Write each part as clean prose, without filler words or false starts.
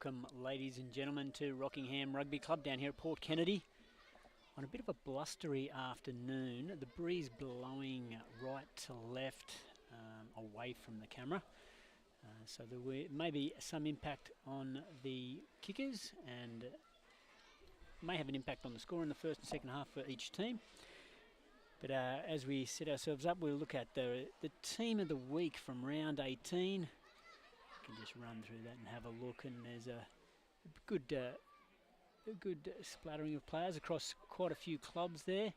Welcome, ladies and gentlemen, to Rockingham Rugby Club down here at Port Kennedy. On a bit of a blustery afternoon, the breeze blowing right to left away from the camera. So there may be some impact on the kickers and may have an impact on the score in the first and second half for each team. But as we set ourselves up, we'll look at the team of the week from round 18. You can just run through that and have a look, and there's a good splattering of players across quite a few clubs there.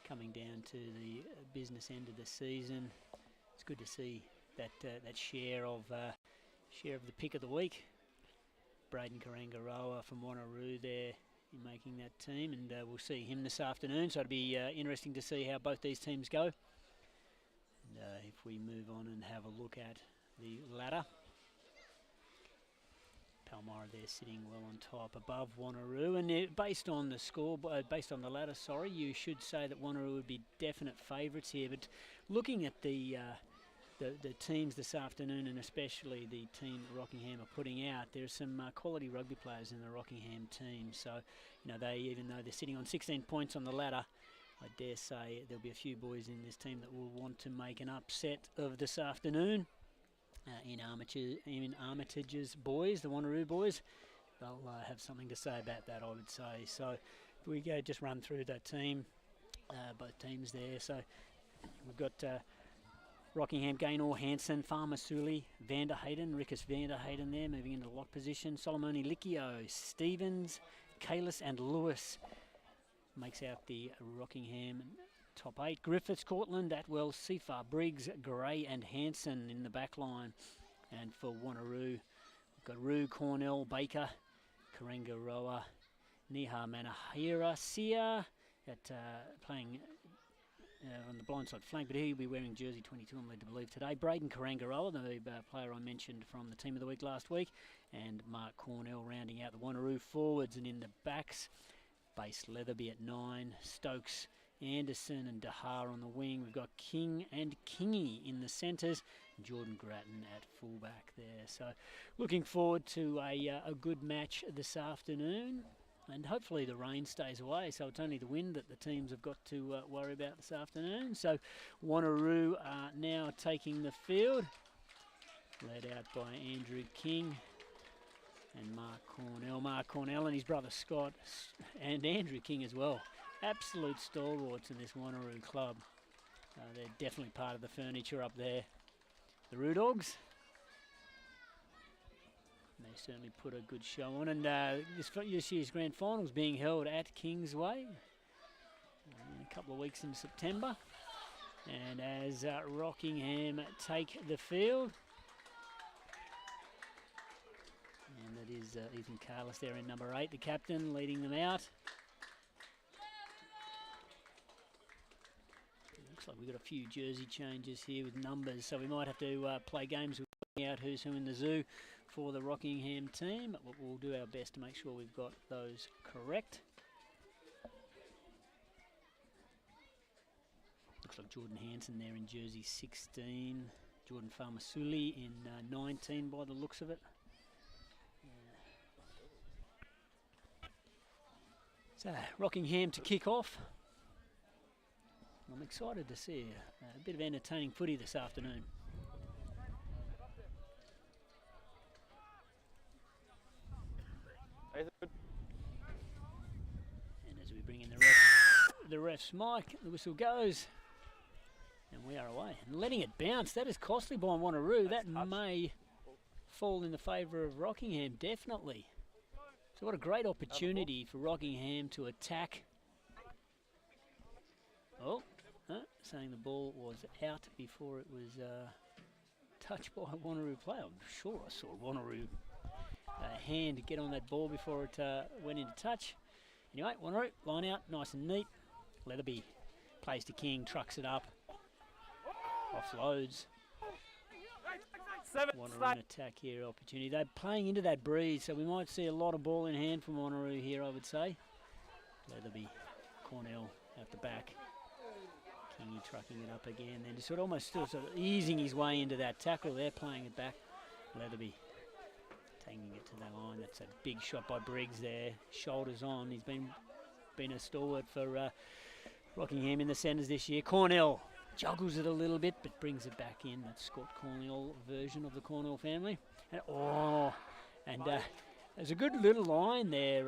Coming down to the business end of the season, it's good to see that share of the pick of the week. Braden Karangaroa from Wanneroo there in making that team, and we'll see him this afternoon, so it'll be interesting to see how both these teams go. And if we move on and have a look at the ladder, Palmyra there sitting well on top above Wanneroo, and based on the score, based on the ladder, sorry, you should say that Wanneroo would be definite favourites here. But looking at the teams this afternoon, and especially the team that Rockingham are putting out, there's some quality rugby players in the Rockingham team. So, you know, even though they're sitting on 16 points on the ladder, I dare say there'll be a few boys in this team that will want to make an upset of this afternoon. In Armitage's boys, the Wanneroo boys, they'll have something to say about that, I would say. So if we go just run through that team, both teams there. So we've got Rockingham, Gaynor, Hansen, Farmasuli, Vanderhayden, Rickus Vanderhayden there, moving into the lock position. Solomoni Licchio, Stevens, Kalis and Lewis makes out the Rockingham top 8. Griffiths, Cortland, Atwell, Seafar, Briggs, Gray and Hansen in the back line. And for Wanneroo, we've got Roo, Cornell, Baker, Karangaroa, Niha Manahira, Sia playing on the blindside flank, but he'll be wearing jersey 22, I'm led to believe, today. Braden Karangaroa, the player I mentioned from the team of the week last week, and Mark Cornell rounding out the Wanneroo forwards. And in the backs, Base Leatherby at 9, Stokes, Anderson and Dahar on the wing. We've got King and Kingy in the centres, Jordan Grattan at fullback there. So looking forward to a good match this afternoon, and hopefully the rain stays away, so it's only the wind that the teams have got to worry about this afternoon. So Wanneroo are now taking the field, led out by Andrew King and Mark Cornell. Mark Cornell and his brother Scott, and Andrew King as well. Absolute stalwarts in this Wanneroo club. They're definitely part of the furniture up there. The Roo Dogs, they certainly put a good show on, and this year's grand final is being held at Kingsway in a couple of weeks in September. And as Rockingham take the field, and that is Ethan Carlis there in number 8, the captain, leading them out. Looks like we've got a few jersey changes here with numbers, so we might have to play games with out who's who in the zoo for the Rockingham team. But we'll do our best to make sure we've got those correct. Looks like Jordan Hansen there in jersey 16. Jordan Farmasuli in 19 by the looks of it. So Rockingham to kick off. I'm excited to see a bit of entertaining footy this afternoon. And as we bring in the ref's mic, the whistle goes, and we are away. And letting it bounce, that is costly by Wanneroo. That may fall in the favour of Rockingham, definitely. So what a great opportunity for Rockingham to attack. Oh, saying the ball was out before it was touched by a Wanneroo player. I'm sure I saw Wanneroo hand get on that ball before it went into touch. Anyway, Wanneroo, line out, nice and neat. Leatherby plays to King, trucks it up, offloads. Wanneroo in attack here, opportunity. They're playing into that breeze, so we might see a lot of ball in hand from Wanneroo here, I would say. Leatherby, Cornell out the back. Kingy trucking it up again, then just almost still sort of easing his way into that tackle there, playing it back. Leatherby taking it to the line. That's a big shot by Briggs there. Shoulders on. He's been been a stalwart for Rockingham in the centres this year. Cornell juggles it a little bit, but brings it back in. That Scott Cornell version of the Cornell family. And there's a good little line there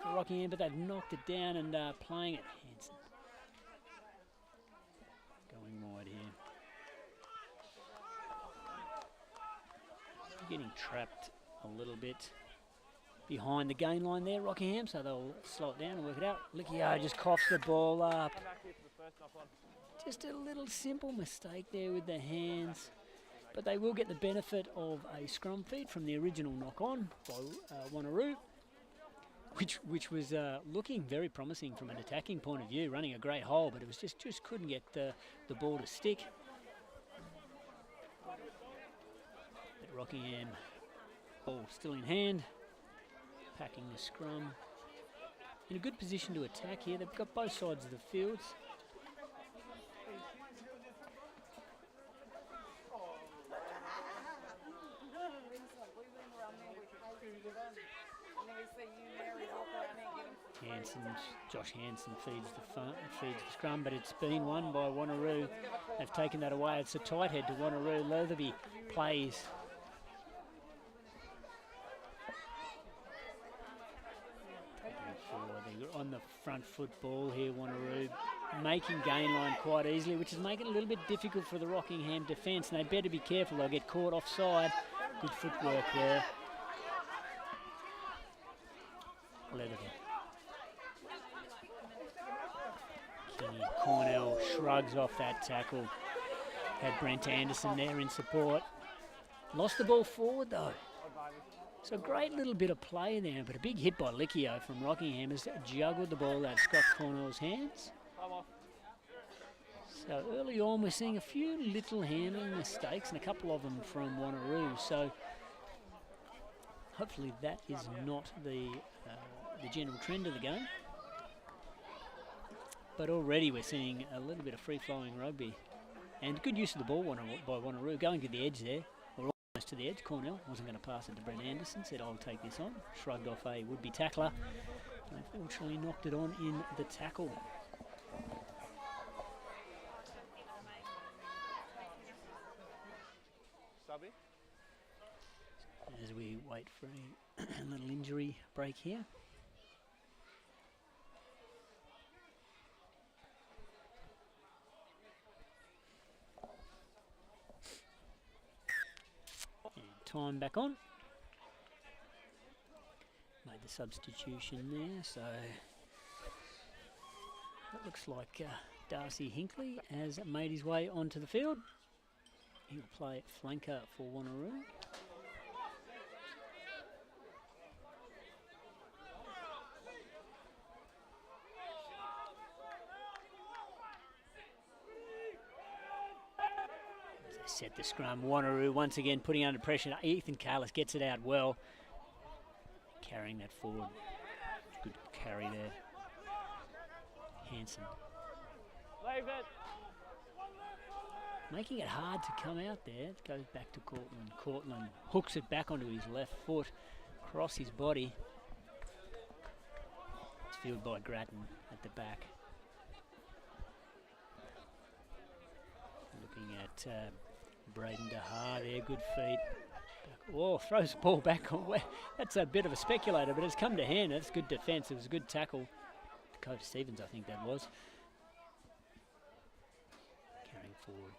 for Rockingham, but they've knocked it down and playing it. Hanson going wide here. Getting trapped a little bit behind the gain line there, Rockingham, so they'll slow it down and work it out. Licchio just coughs the ball up. Just a little simple mistake there with the hands, but they will get the benefit of a scrum feed from the original knock-on by Wanneroo, which was looking very promising from an attacking point of view, running a great hole, but it was just couldn't get the ball to stick. But Rockingham, ball still in hand, packing the scrum. In a good position to attack here. They've got both sides of the fields. Josh Hanson feeds the scrum, but it's been won by Wanneroo. They've taken that away. It's a tight head to Wanneroo. Lotherby plays. They're on the front foot ball here, Wanneroo, making gain line quite easily, which is making it a little bit difficult for the Rockingham defence, and they better be careful. They'll get caught offside. Good footwork there. Lotherby. Cornell shrugs off that tackle. Had Brent Anderson there in support. Lost the ball forward though. So a great little bit of play there, but a big hit by Licchio from Rockingham has juggled the ball out of Scott Cornell's hands. So early on we're seeing a few little handling mistakes and a couple of them from Wanneroo. So hopefully that is not the general trend of the game. But already we're seeing a little bit of free-flowing rugby. And good use of the ball by Wanneroo, going to the edge there, or almost to the edge. Cornell wasn't going to pass it to Brent Anderson, said I'll take this on. Shrugged off a would-be tackler. And unfortunately knocked it on in the tackle. Subby. As we wait for a little injury break here. Time back on. Made the substitution there, so it looks like Darcy Hinkley has made his way onto the field. He'll play flanker for Wanneroo. Set the scrum. Wanneroo once again putting under pressure. Ethan Carlis gets it out well. Carrying that forward. Good carry there. Hanson. Leave it. Making it hard to come out there. It goes back to Cortland. Cortland hooks it back onto his left foot. Across his body. It's fielded by Grattan at the back. Looking at Braden DeHar there, good feet. Oh, throws the ball back on. That's a bit of a speculator, but it's come to hand. That's good defence. It was a good tackle. Dakota Stevens, I think that was. Carrying forward.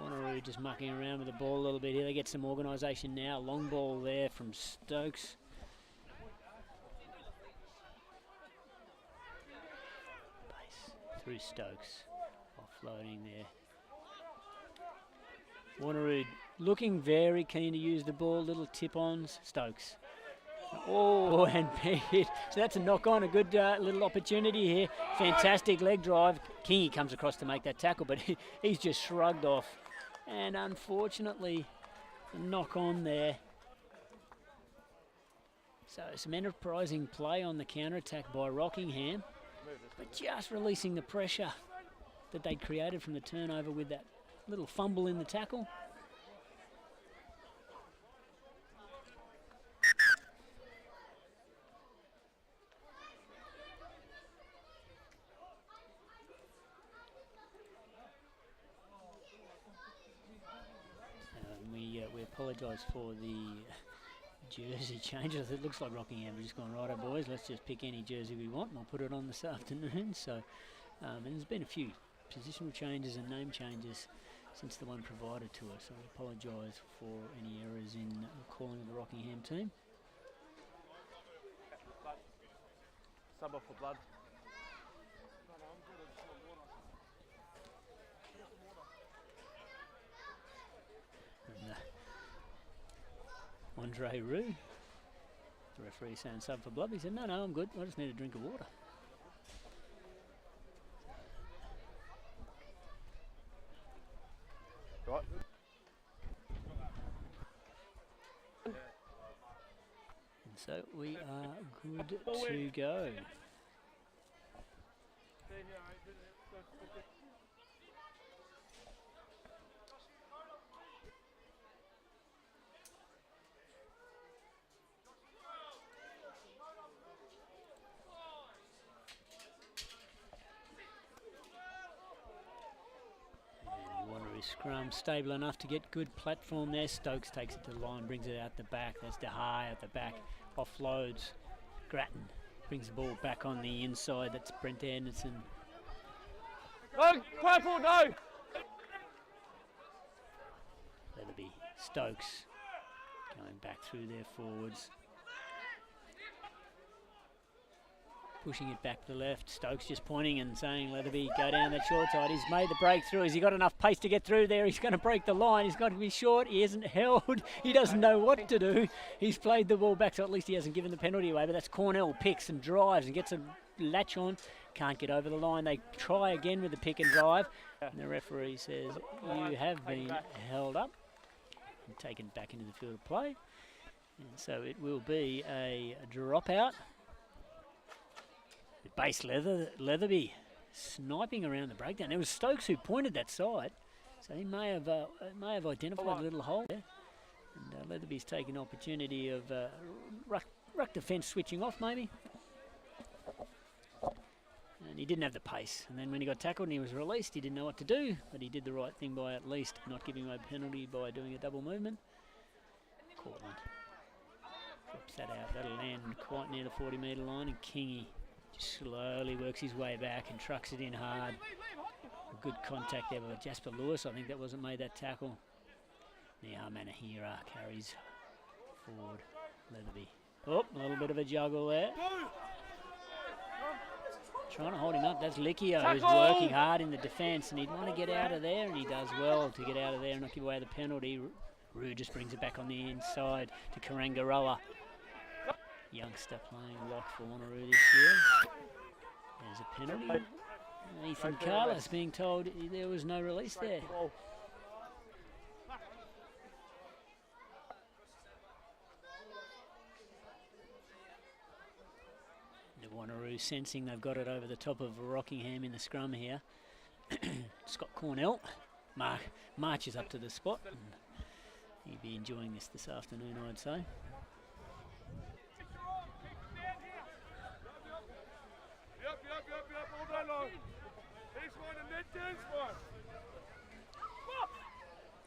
Wanneroo just mucking around with the ball a little bit here. They get some organisation now. Long ball there from Stokes. Through Stokes, offloading there. Wanneroo looking very keen to use the ball, little tip-ons. Stokes. Oh, and hit. So that's a knock-on, a good little opportunity here. Fantastic leg drive. Kingy comes across to make that tackle, but he's just shrugged off. And unfortunately, a knock-on there. So some enterprising play on the counter-attack by Rockingham. But just releasing the pressure that they'd created from the turnover with that little fumble in the tackle. we apologise for the jersey changes. It looks like Rockingham have just gone, righto boys, let's just pick any jersey we want and we'll put it on this afternoon. So, and there's been a few positional changes and name changes since the one provided to us. So I apologise for any errors in calling of the Rockingham team. Sub off for blood. And, Wanneroo, the referee saying sub for blood. He said, no, I'm good. I just need a drink of water. Right. And so we are good to go. Scrum stable enough to get good platform there. Stokes takes it to the line, brings it out the back. That's DeHaye at the back, offloads. Grattan brings the ball back on the inside. That's Brent Anderson. No, purple, no! Leatherby, Stokes going back through their forwards. Pushing it back to the left. Stokes just pointing and saying, Leatherby, go down that short side. He's made the breakthrough. Has he got enough pace to get through there? He's going to break the line. He's got to be short. He isn't held. He doesn't know what to do. He's played the ball back, so at least he hasn't given the penalty away. But that's Cornell picks and drives and gets a latch on. Can't get over the line. They try again with the pick and drive. And the referee says, you have been held up and taken back into the field of play. And so it will be a dropout. Base Leatherby sniping around the breakdown. It was Stokes who pointed that side, so he may have identified a little hole there. And Leatherby's taken opportunity of ruck defence switching off maybe, and he didn't have the pace. And then when he got tackled and he was released, he didn't know what to do, but he did the right thing by at least not giving away a penalty by doing a double movement. Cortland drops that out. That'll land quite near the 40-metre line, and Kingy slowly works his way back and trucks it in hard. Good contact there by Jasper Lewis. I think that wasn't made that tackle. Now Manahira carries forward. Leatherby. Oh, a little bit of a juggle there. Trying to hold him up. That's Licchio who's working hard in the defence, and he'd want to get out of there, and he does well to get out of there and not give away the penalty. Roo just brings it back on the inside to Karangaroa. Youngster playing lock for Wanneroo this year. There's a penalty. Ethan Carlos being told there was no release there. The Wanneroo sensing they've got it over the top of Rockingham in the scrum here. Scott Cornell marches up to the spot. And he'll be enjoying this afternoon, I'd say.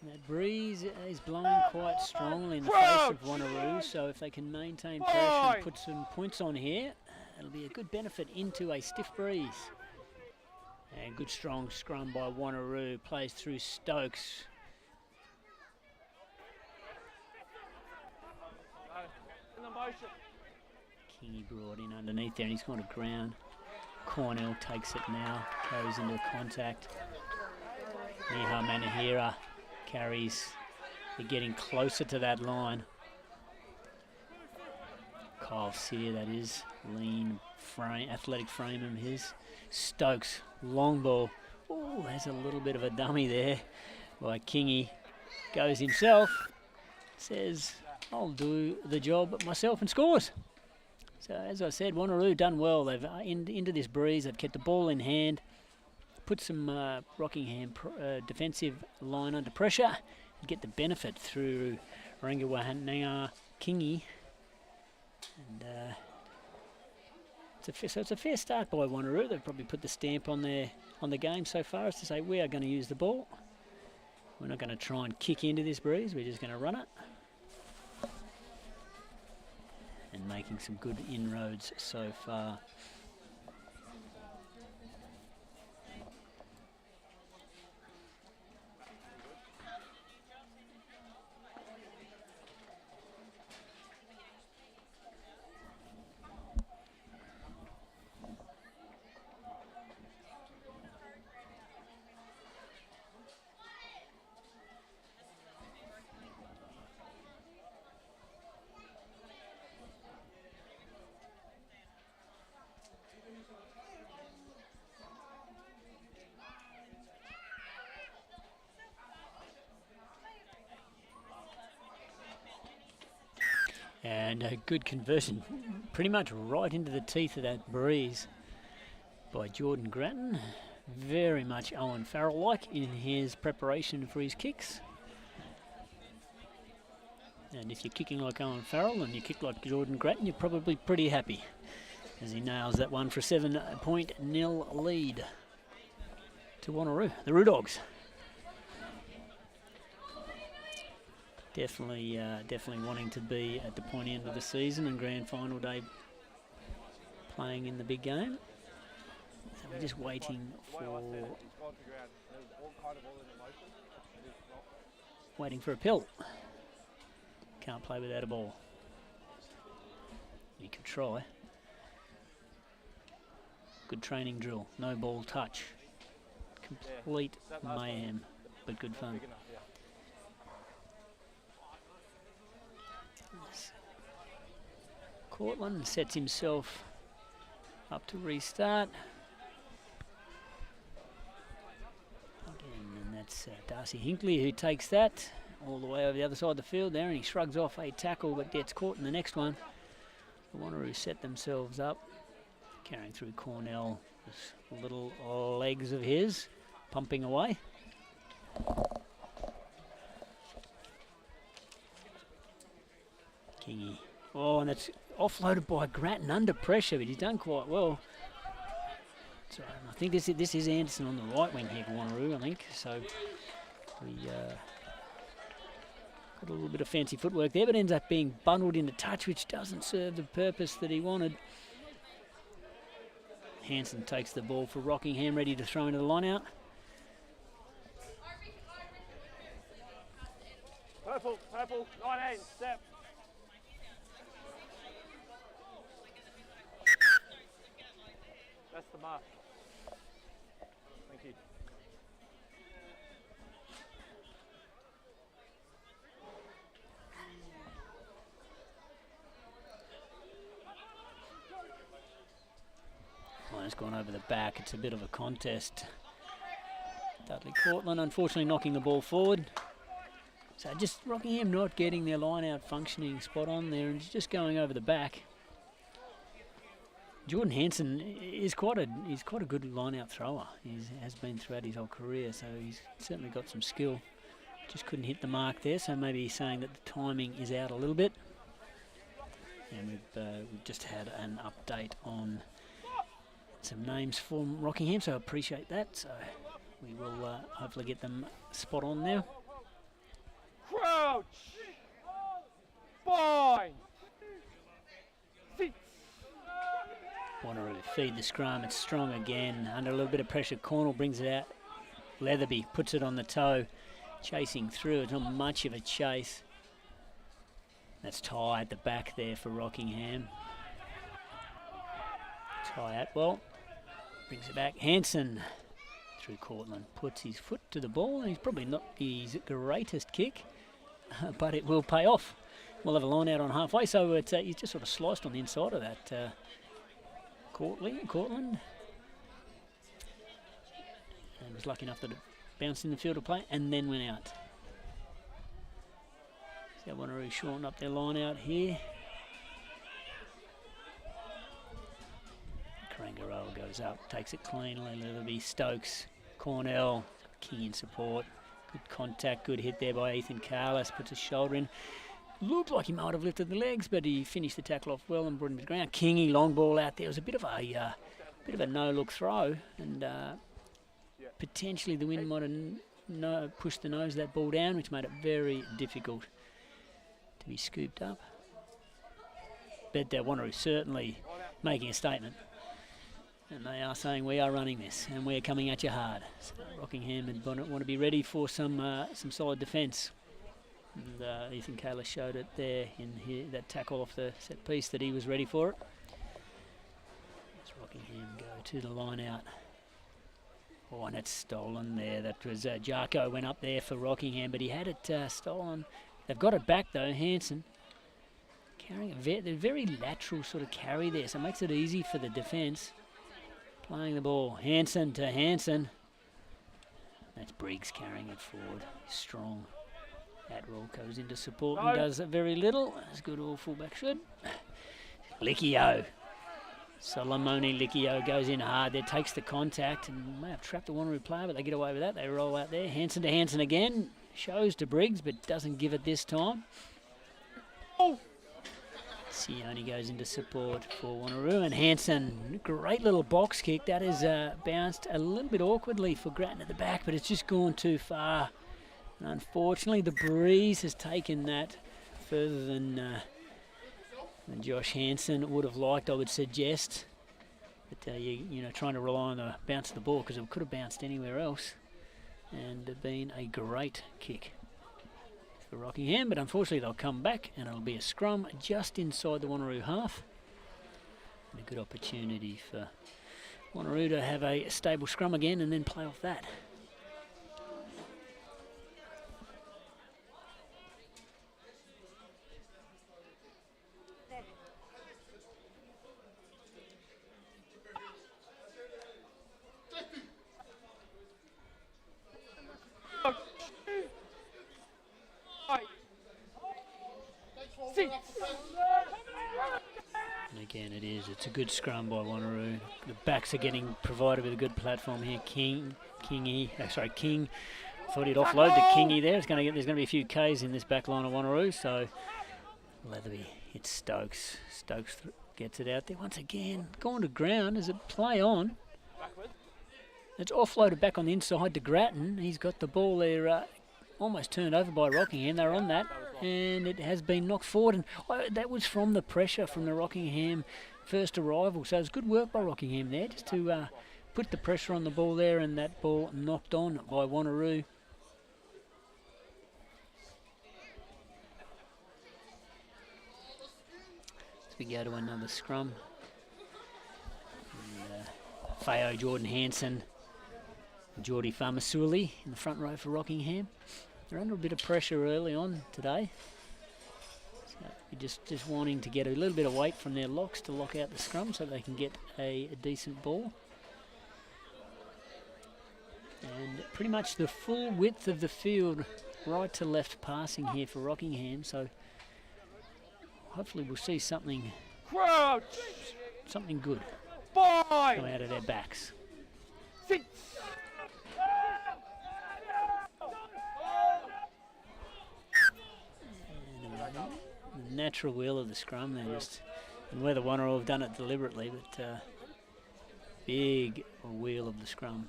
That breeze is blowing quite strongly in the face of Wanneroo, so if they can maintain pressure and put some points on here, it'll be a good benefit into a stiff breeze. And good strong scrum by Wanneroo, plays through Stokes. Kingy brought in underneath there and he's gone to ground. Cornell takes it now, carries into contact. Niha Manahira carries. They're getting closer to that line. Kyle Sear, that is. Lean frame, athletic frame of his. Stokes, long ball. Oh, there's a little bit of a dummy there by Kingy. Goes himself, says, I'll do the job myself, and scores. So as I said, Wanneroo done well. They've into this breeze. They've kept the ball in hand, put some Rockingham defensive line under pressure, and get the benefit through Rangawananga Kingy. And so it's a fair start by Wanneroo. They've probably put the stamp on the game so far as to say we are going to use the ball. We're not going to try and kick into this breeze, we're just going to run it. And making some good inroads so far. And a good conversion, pretty much right into the teeth of that breeze by Jordan Grattan. Very much Owen Farrell-like in his preparation for his kicks. And if you're kicking like Owen Farrell and you kick like Jordan Grattan, you're probably pretty happy as he nails that one for a 7-0 lead to Wanneroo, the Roo Dogs. Definitely wanting to be at the pointy end of the season and grand final day playing in the big game. So we're just waiting for a pill. Can't play without a ball. You could try. Good training drill, no ball touch. Complete mayhem, but good fun. Cortland sets himself up to restart. Again, and that's Darcy Hinkley who takes that all the way over the other side of the field there, and he shrugs off a tackle but gets caught in the next one. The Wanneroo set themselves up, carrying through Cornell, this little legs of his, pumping away. Kingy. Oh, and that's offloaded by Grattan under pressure, but he's done quite well. So I think this is Anderson on the right wing here for Wanneroo, I think. So we got a little bit of fancy footwork there, but ends up being bundled into touch, which doesn't serve the purpose that he wanted. Hanson takes the ball for Rockingham, ready to throw into the line out. Purple, 19, step. That's the mark. Thank you. Well, it's gone over the back. It's a bit of a contest. Dudley Cortland unfortunately knocking the ball forward. So just Rockingham not getting their line out functioning spot on there and just going over the back. Jordan Hanson is quite a good line-out thrower. He has been throughout his whole career, so he's certainly got some skill. Just couldn't hit the mark there, so maybe he's saying that the timing is out a little bit. And we've just had an update on some names from Rockingham, so I appreciate that. So we will hopefully get them spot on now. Crouch! Bind! Sit! Wanneroo feed the scrum, it's strong again, under a little bit of pressure. Cornell brings it out, Leatherby puts it on the toe, chasing through, it's not much of a chase. That's Ty at the back there for Rockingham. Ty Atwell brings it back, Hanson through Cortland, puts his foot to the ball, and he's probably not his greatest kick, but it will pay off. We'll have a line out on halfway, so it's, he's just sort of sliced on the inside of that Cortland, and was lucky enough that it bounced in the field of play and then went out. So Wanneroo shorten up their line out here. Karangaroo goes up, takes it cleanly. Leatherby, Stokes, Cornell, King in support. Good contact, good hit there by Ethan Carlos, puts his shoulder in. Looked like he might have lifted the legs, but he finished the tackle off well and brought him to the ground. Kingy, long ball out there. It was a bit of a no-look throw, and potentially the wind might have pushed the nose of that ball down, which made it very difficult to be scooped up. But Wanneroo certainly making a statement. And they are saying, we are running this and we're coming at you hard. So Rockingham and Bonnet want to be ready for some solid defence. And Ethan Kaler showed it there in that tackle off the set piece that he was ready for it. As Rockingham go to the line out. Oh, and it's stolen there. That was Jarko went up there for Rockingham, but he had it stolen. They've got it back though, Hansen. Carrying a very lateral sort of carry there, so it makes it easy for the defence. Playing the ball, Hansen to Hansen. That's Briggs carrying it forward, strong. Atwell goes into support and does very little, as good all fullback should. Licchio. Solomone Licchio goes in hard there, takes the contact and may have trapped the Wanneroo player, but they get away with that. They roll out there. Hansen to Hansen again. Shows to Briggs, but doesn't give it this time. Oh. Sione goes into support for Wanneroo, and Hansen, great little box kick. That is bounced a little bit awkwardly for Grattan at the back, but it's just gone too far. And unfortunately, the breeze has taken that further than Josh Hansen would have liked, I would suggest. But you know, trying to rely on the bounce of the ball, because it could have bounced anywhere else and been a great kick for Rockingham, but unfortunately they'll come back and it'll be a scrum just inside the Wanneroo half. And a good opportunity for Wanneroo to have a stable scrum again and then play off that. And again, it's a good scrum by Wanneroo. The backs are getting provided with a good platform here. King. I thought he'd offload to Kingy there. There's going to be a few Ks in this back line of Wanneroo. So Leatherby hits Stokes. Stokes gets it out there once again. Gone to ground. Is it play on? It's offloaded back on the inside to Grattan. He's got the ball there. Almost turned over by Rockingham. They're on that, and it has been knocked forward. And that was from the pressure from the Rockingham first arrival. So it was good work by Rockingham there, just to put the pressure on the ball there, and that ball knocked on by Wanneroo. As we go to another scrum. Feo, Jordan Hansen, Geordie Farmasuli in the front row for Rockingham. They're under a bit of pressure early on today. So you're just wanting to get a little bit of weight from their locks to lock out the scrum so they can get a decent ball. And pretty much the full width of the field, right to left passing here for Rockingham. So hopefully we'll see something good come out of their backs. The natural wheel of the scrum, and whether Wanneroo have done it deliberately, but big wheel of the scrum.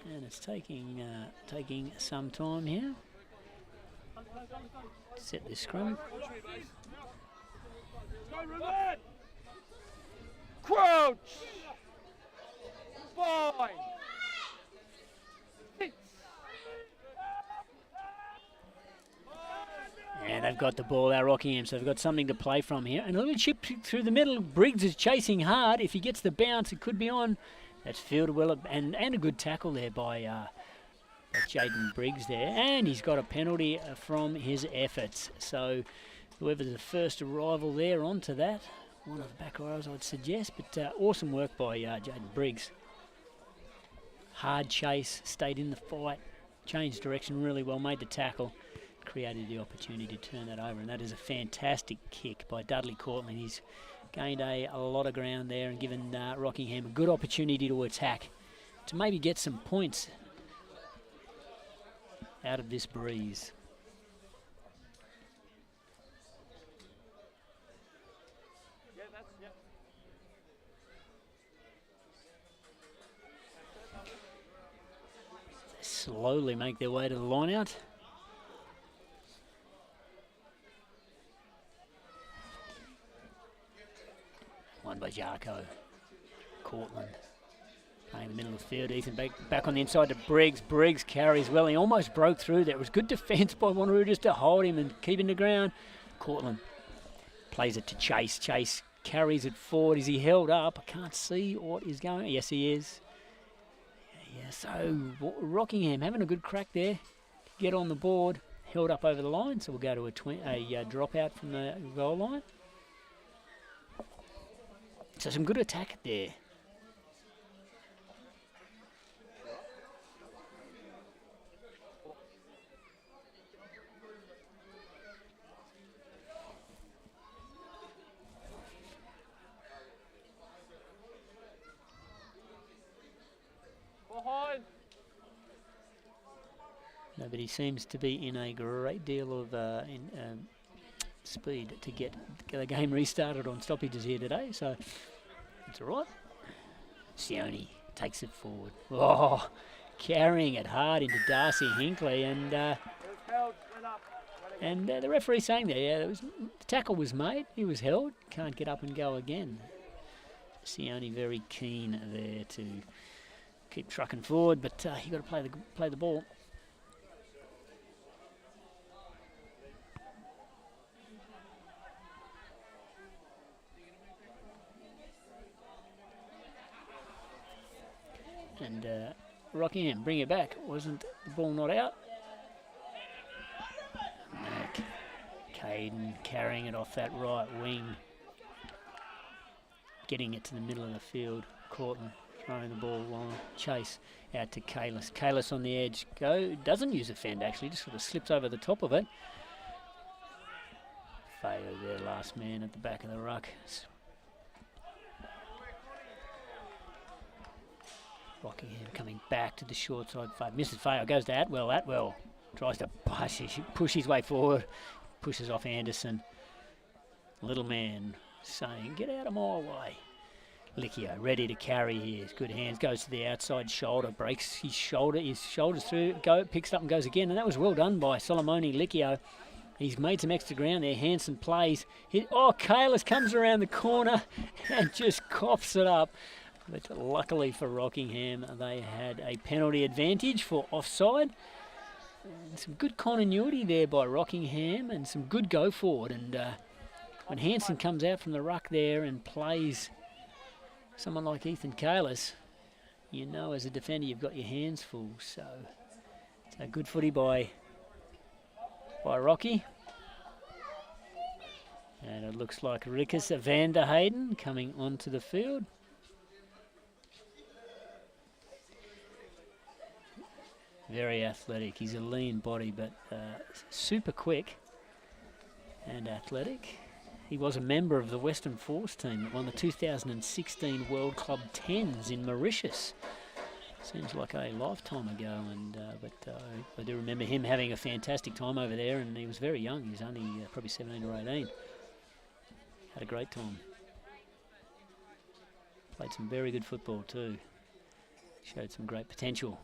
And it's taking some time here to set this scrum. Crouch! 5! 6! And they've got the ball out, Rockingham, so they've got something to play from here. And a little chip through the middle. Briggs is chasing hard. If he gets the bounce, it could be on. That's fielded well, and a good tackle there by Jaden Briggs there. And he's got a penalty from his efforts. So whoever's the first arrival there onto that, one of the back rows I'd suggest. But awesome work by Jaden Briggs. Hard chase, stayed in the fight, changed direction really well, made the tackle, created the opportunity to turn that over. And that is a fantastic kick by Dudley Courtland. He's gained a lot of ground there and given Rockingham a good opportunity to attack, to maybe get some points out of this breeze. They slowly make their way to the line out. One by Jarko. Cortland playing in the middle of the field. Ethan back on the inside to Briggs. Briggs carries well. He almost broke through there. It was good defence by Wanneroo just to hold him and keep him to ground. Cortland plays it to Chase. Chase carries it forward. Is he held up? I can't see what is going on. Yes, he is. Yeah, so Rockingham having a good crack there. Get on the board. Held up over the line. So we'll go to a dropout from the goal line. So some good attack there. Behind. Nobody seems to be in a great deal of speed to get the game restarted on stoppages here today, so it's all right. Sione takes it forward. Oh, carrying it hard into Darcy Hinkley, and the referee saying there, yeah, the tackle was made, he was held, can't get up and go again. Sione very keen there to keep trucking forward, but you got to play the ball. And Rockingham, bring it back. Wasn't the ball not out? Mac, Caden carrying it off that right wing. Getting it to the middle of the field. Cortland throwing the ball long. Chase out to Kalis. Kalis on the edge. Doesn't use a fend actually, just sort of slips over the top of it. Fayo there, last man at the back of the ruck. Rockingham coming back to the short side. Misses Fayo, goes to Atwell. Atwell tries to push his way forward. Pushes off Anderson. Little man saying, get out of my way. Licchio ready to carry here. Good hands, goes to the outside shoulder, breaks his shoulders through, picks it up and goes again. And that was well done by Solomone Licchio. He's made some extra ground there. Hanson plays. Kalis comes around the corner and just coughs it up. But luckily for Rockingham, they had a penalty advantage for offside. And some good continuity there by Rockingham and some good go forward. And when Hanson comes out from the ruck there and plays someone like Ethan Kalis, you know as a defender you've got your hands full. So it's a good footy by Rocky. And it looks like Rickes van der Hayden coming onto the field. Very athletic. He's a lean body, but super quick and athletic. He was a member of the Western Force team that won the 2016 World Club 10s in Mauritius. Seems like a lifetime ago, but I do remember him having a fantastic time over there, and he was very young. He was only probably 17 or 18. Had a great time. Played some very good football too. Showed some great potential.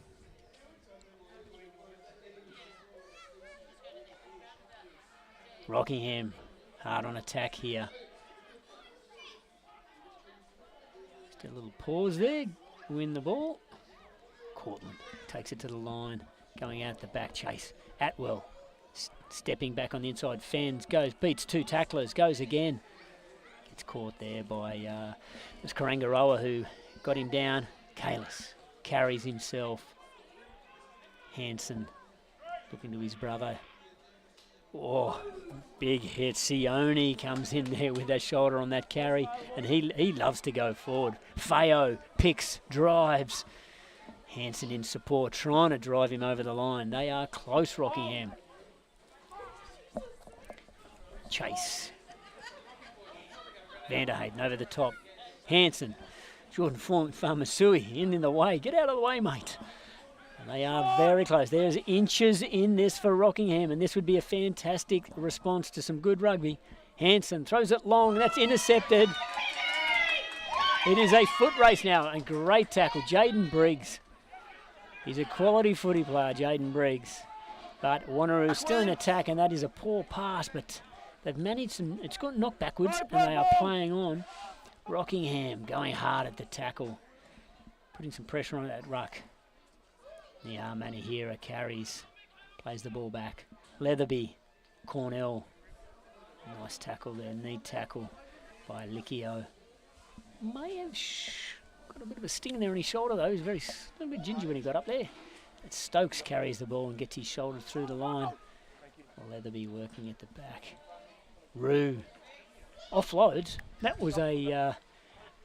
Rockingham hard on attack here. Just a little pause there, win the ball. Cortland takes it to the line, going out the back. Chase. Atwell stepping back on the inside, fends, beats two tacklers, goes again. Gets caught there by it was Karangaroa who got him down. Kalis carries himself. Hanson looking to his brother. Oh, big hit. Sione comes in there with that shoulder on that carry, and he loves to go forward. Fayo picks, drives. Hanson in support, trying to drive him over the line. They are close, Rockingham. Chase. Vanderhayden over the top. Hansen. Jordan Farmasui in the way. Get out of the way, mate. And they are very close. There's inches in this for Rockingham, and this would be a fantastic response to some good rugby. Hansen throws it long. That's intercepted. It is a foot race now. A great tackle. Jaden Briggs. He's a quality footy player, Jaden Briggs. But Wanneroo still in attack, and that is a poor pass, but they've managed some. It's got knocked backwards, and they are playing on. Rockingham going hard at the tackle, putting some pressure on that ruck. Manahira carries, plays the ball back. Leatherby, Cornell. Nice tackle there, neat tackle by Licchio. May have got a bit of a sting there on his shoulder though. He's a little bit gingy when he got up there. But Stokes carries the ball and gets his shoulder through the line. Leatherby working at the back. Roo offloads. That was not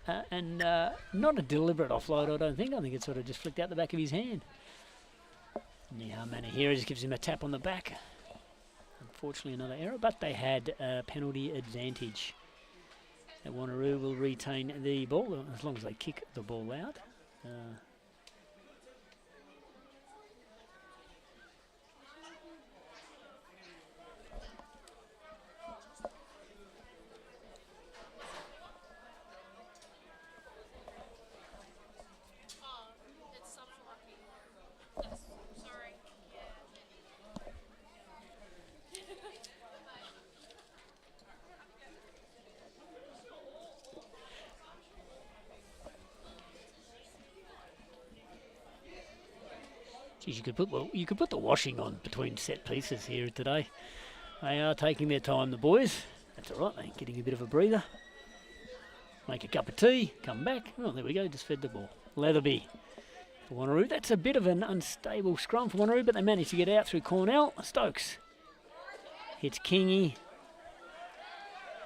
a deliberate offload, I don't think. I think it sort of just flicked out the back of his hand. Manahira just gives him a tap on the back. Unfortunately, another error, but they had a penalty advantage. Wanneroo will retain the ball as long as they kick the ball out. Geez, you could put the washing on between set pieces here today. They are taking their time, the boys. That's all right, mate. Getting a bit of a breather. Make a cup of tea, come back. Oh, there we go, just fed the ball. Leatherby for Wanneroo. That's a bit of an unstable scrum for Wanneroo, but they managed to get out through Cornell. Stokes hits Kingy.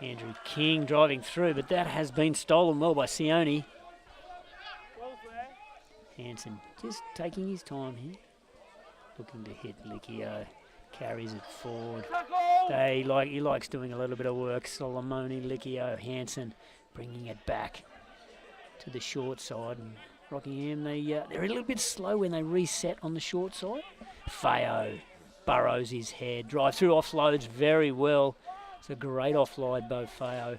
Andrew King driving through, but that has been stolen well by Sione. Hansen just taking his time here. Looking to hit Licchio. Carries it forward. He likes doing a little bit of work. Solomoni, Licchio, Hansen bringing it back to the short side. And Rockingham, they're a little bit slow when they reset on the short side. Feo burrows his head. Drive through, offloads very well. It's a great offload, both Feo.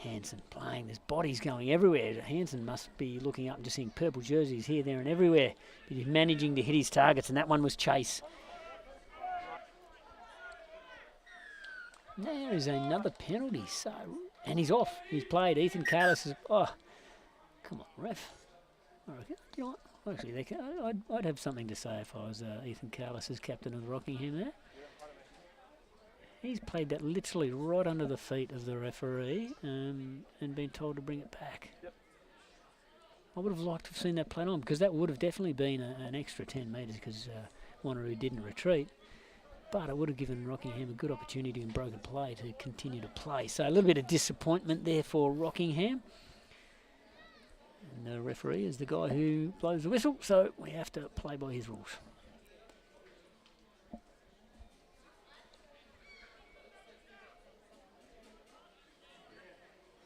Hansen playing, there's bodies going everywhere. Hansen must be looking up and just seeing purple jerseys here, there and everywhere. But he's managing to hit his targets, and that one was Chase. There is another penalty, and he's off. He's played. Ethan Carlos is... Oh, come on, ref. I reckon, you know what? Actually, I'd have something to say if I was Ethan Carlos as captain of Rockingham there. He's played that literally right under the feet of the referee and been told to bring it back. Yep. I would have liked to have seen that played on, because that would have definitely been an extra 10 metres, because Wanneroo didn't retreat. But it would have given Rockingham a good opportunity in broken play to continue to play. So a little bit of disappointment there for Rockingham. And the referee is the guy who blows the whistle, so we have to play by his rules.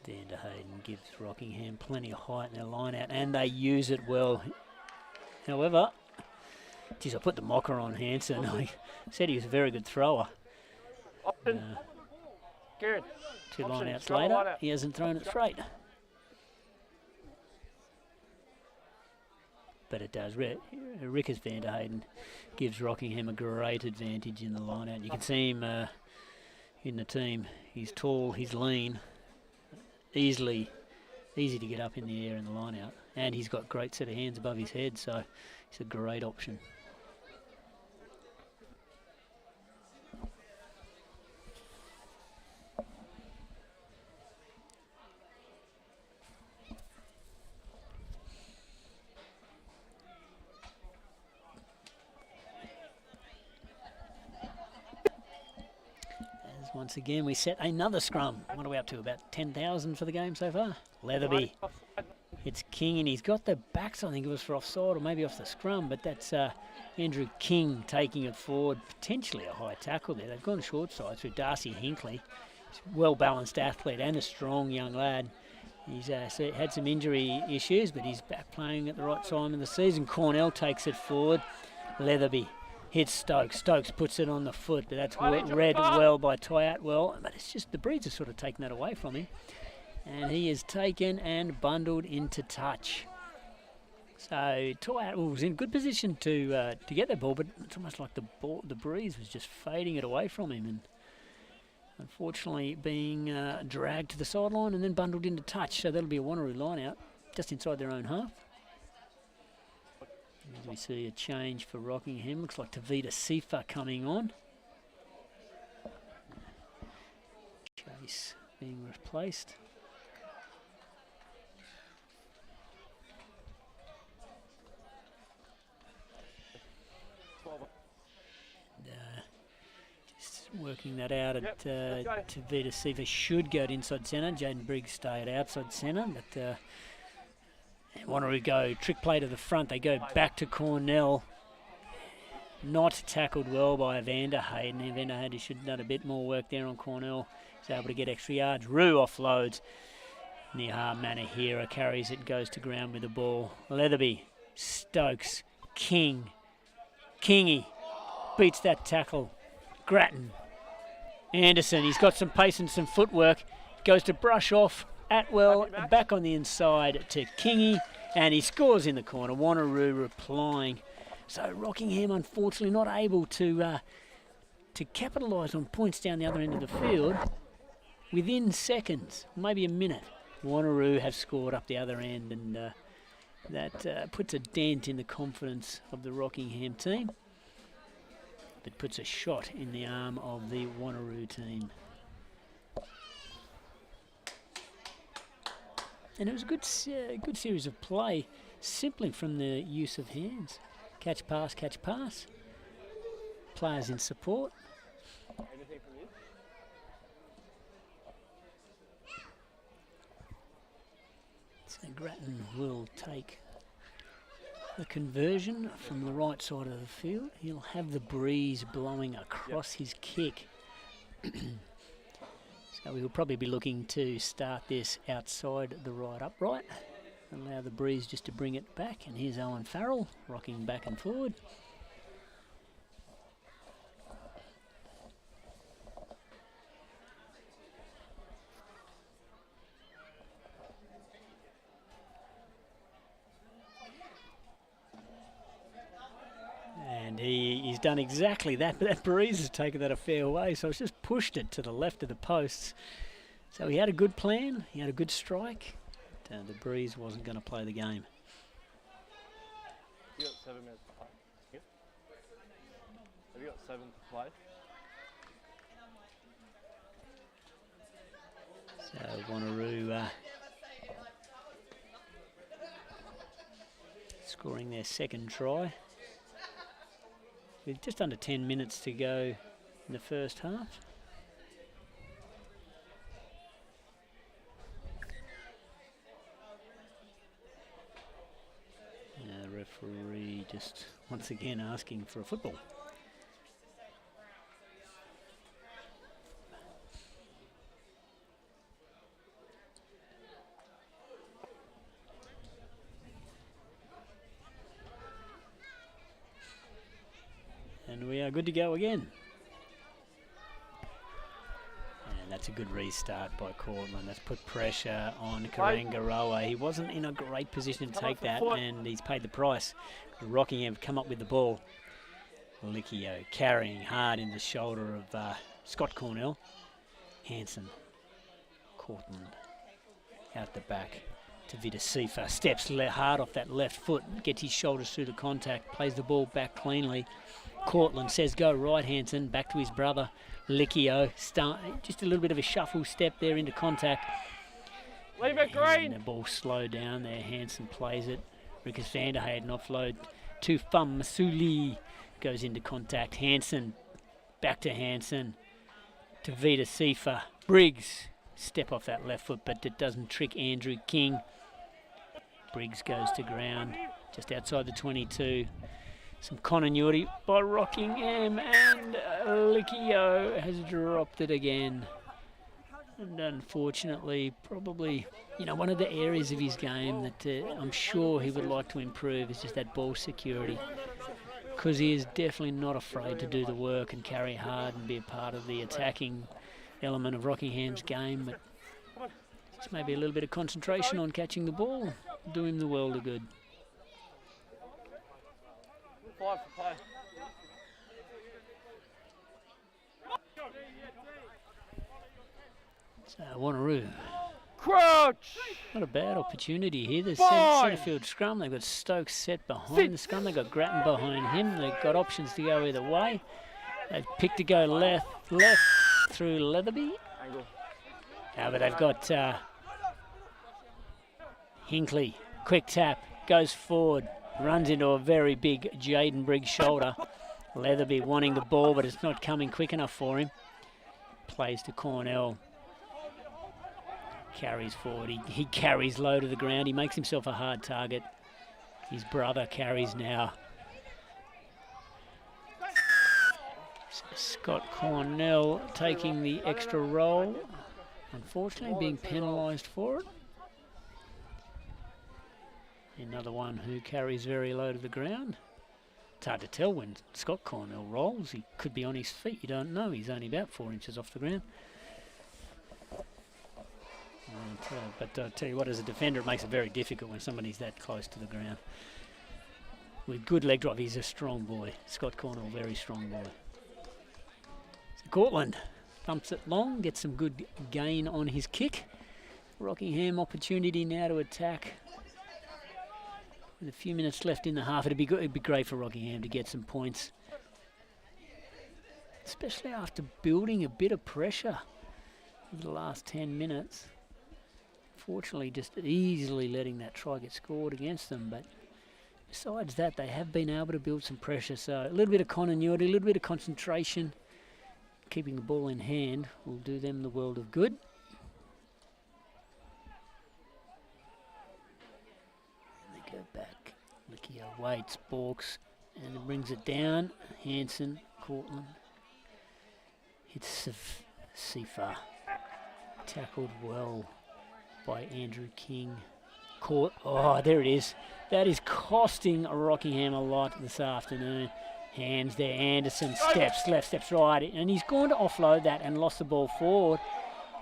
Vanderhayden gives Rockingham plenty of height in their line out, and they use it well. However, geez, I put the mocker on Hansen. I said he was a very good thrower. Good. Two line outs later, he hasn't thrown it straight. But it does. Rickers Vanderhayden gives Rockingham a great advantage in the line out. You can see him in the team. He's tall, he's lean. Easy to get up in the air in the line out, and he's got a great set of hands above his head, so he's a great option. Once again, we set another scrum. What are we up to? About 10,000 for the game so far. Leatherby. It's King, and he's got the backs. I think it was for offside or maybe off the scrum, but that's Andrew King taking it forward. Potentially a high tackle there. They've gone short side through Darcy Hinkley. well-balanced athlete and a strong young lad. He's had some injury issues, but he's back playing at the right time of the season. Cornell takes it forward. Leatherby hits Stokes. Stokes puts it on the foot, but that's read well by Ty Atwell. But it's just the Breeds have sort of taken that away from him. And he is taken and bundled into touch. So Ty Atwell was in good position to get that ball, but it's almost like the Breeze was just fading it away from him. And unfortunately being dragged to the sideline and then bundled into touch. So that'll be a Wanneroo line out just inside their own half. As we see a change for Rockingham. Looks like Tavita Sifa coming on. Chase being replaced. Working that out at Tavita Sifa should go to inside centre. Jaden Briggs stay at outside centre, but Wanneroo go trick play to the front. They go back to Cornell. Not tackled well by Evander Hayden. Evander Hayden should have done a bit more work there on Cornell. He's able to get extra yards. Roo offloads. Nihar Manahira carries it, goes to ground with the ball. Leatherby, Stokes, King. Kingy beats that tackle. Grattan. Anderson, he's got some pace and some footwork. Goes to brush off Atwell, back on the inside to Kingy, and he scores in the corner. Wanneroo replying. So Rockingham, unfortunately, not able to capitalise on points down the other end of the field within seconds, maybe a minute. Wanneroo have scored up the other end, and that puts a dent in the confidence of the Rockingham team. But puts a shot in the arm of the Wanneroo team. And it was a good series of play, simply from the use of hands. Catch, pass, catch, pass. Players in support. Anything from you? So Grattan will take the conversion from the right side of the field. He'll have the breeze blowing across his kick. So we'll probably be looking to start this outside the right upright. Allow the breeze just to bring it back. And here's Owen Farrell rocking back and forward. He's done exactly that, but that breeze has taken that a fair way, so it's just pushed it to the left of the posts. So he had a good plan, he had a good strike, but the breeze wasn't going to play the game. You got 7 minutes to play. Yeah. Have you got 7 to play? So Wanneroo scoring their second try. With just under 10 minutes to go in the first half. The referee just once again asking for a football. And we are good to go again. And that's a good restart by Cortland. That's put pressure on Karangaroa. He wasn't in a great position to take that, and he's paid the price. Rockingham have come up with the ball. Licchio carrying hard in the shoulder of Scott Cornell. Hanson. Cortland out the back to Vitasifa. Steps hard off that left foot. Gets his shoulders through the contact. Plays the ball back cleanly. Cortland says go right, Hanson, back to his brother, Licchio. Just a little bit of a shuffle step there into contact. Leave it green. And the ball slowed down there. Hanson plays it. Rickers Vanderhayden offload to Fum Masuli. Goes into contact. Hanson, back to Hanson. To Vita Sifa. Briggs, step off that left foot, but it doesn't trick Andrew King. Briggs goes to ground, just outside the 22. Some continuity by Rockingham, and Licchio has dropped it again. And unfortunately, probably, one of the areas of his game that I'm sure he would like to improve is just that ball security. Because he is definitely not afraid to do the work and carry hard and be a part of the attacking element of Rockingham's game. But just maybe a little bit of concentration on catching the ball, do him the world of good. 5 for play. So Wanneroo. Crouch! Not a bad opportunity here. The centre field scrum. They've got Stokes set behind the scrum. They've got Grattan behind him. They've got options to go either way. They've picked to go left through Leatherby. Angle. But they've got Hinkley. Quick tap. Goes forward. Runs into a very big Jaden Briggs shoulder. Leatherby wanting the ball, but it's not coming quick enough for him. Plays to Cornell. Carries forward. He carries low to the ground. He makes himself a hard target. His brother carries now. So Scott Cornell taking the extra roll. Unfortunately, being penalised for it. Another one who carries very low to the ground. It's hard to tell when Scott Cornell rolls. He could be on his feet. You don't know. He's only about 4 inches off the ground. But I'll tell you what, as a defender, it makes it very difficult when somebody's that close to the ground. With good leg drop, he's a strong boy. Scott Cornell, very strong boy. So Cortland thumps it long, gets some good gain on his kick. Rockingham opportunity now to attack. With a few minutes left in the half, it'd be good. It'd be great for Rockingham to get some points, especially after building a bit of pressure over the last 10 minutes. Fortunately, just easily letting that try get scored against them. But besides that, they have been able to build some pressure. So a little bit of continuity, a little bit of concentration, keeping the ball in hand will do them the world of good. And they go back. Lickio waits, balks, and brings it down. Hanson, Cortland. Hits Sifa. Tackled well by Andrew King. Caught. Oh, there it is. That is costing Rockingham a lot this afternoon. Hands there. Anderson steps left, steps right. And he's going to offload that and lost the ball forward.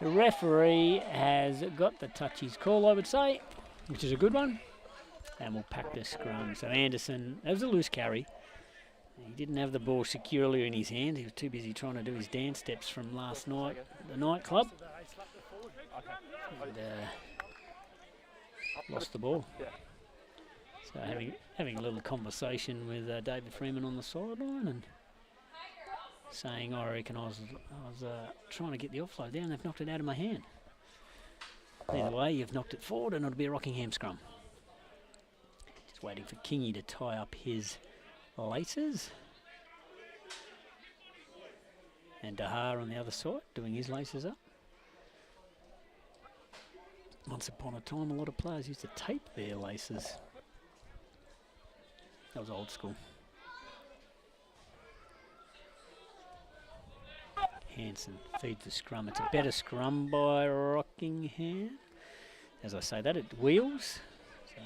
The referee has got the touchies call, I would say, which is a good one. And we'll pack the scrum. So Anderson, that was a loose carry. He didn't have the ball securely in his hand. He was too busy trying to do his dance steps from last night, the nightclub. And lost the ball. So having a little conversation with David Freeman on the sideline and saying, I reckon I was trying to get the offload down. They've knocked it out of my hand. Either way, you've knocked it forward and it'll be a Rockingham scrum. Just waiting for Kingy to tie up his laces. And Dahar on the other side doing his laces up. Once upon a time, a lot of players used to tape their laces. That was old school. Hanson feeds the scrum. It's a better scrum by Rockingham. As I say that, it wheels. So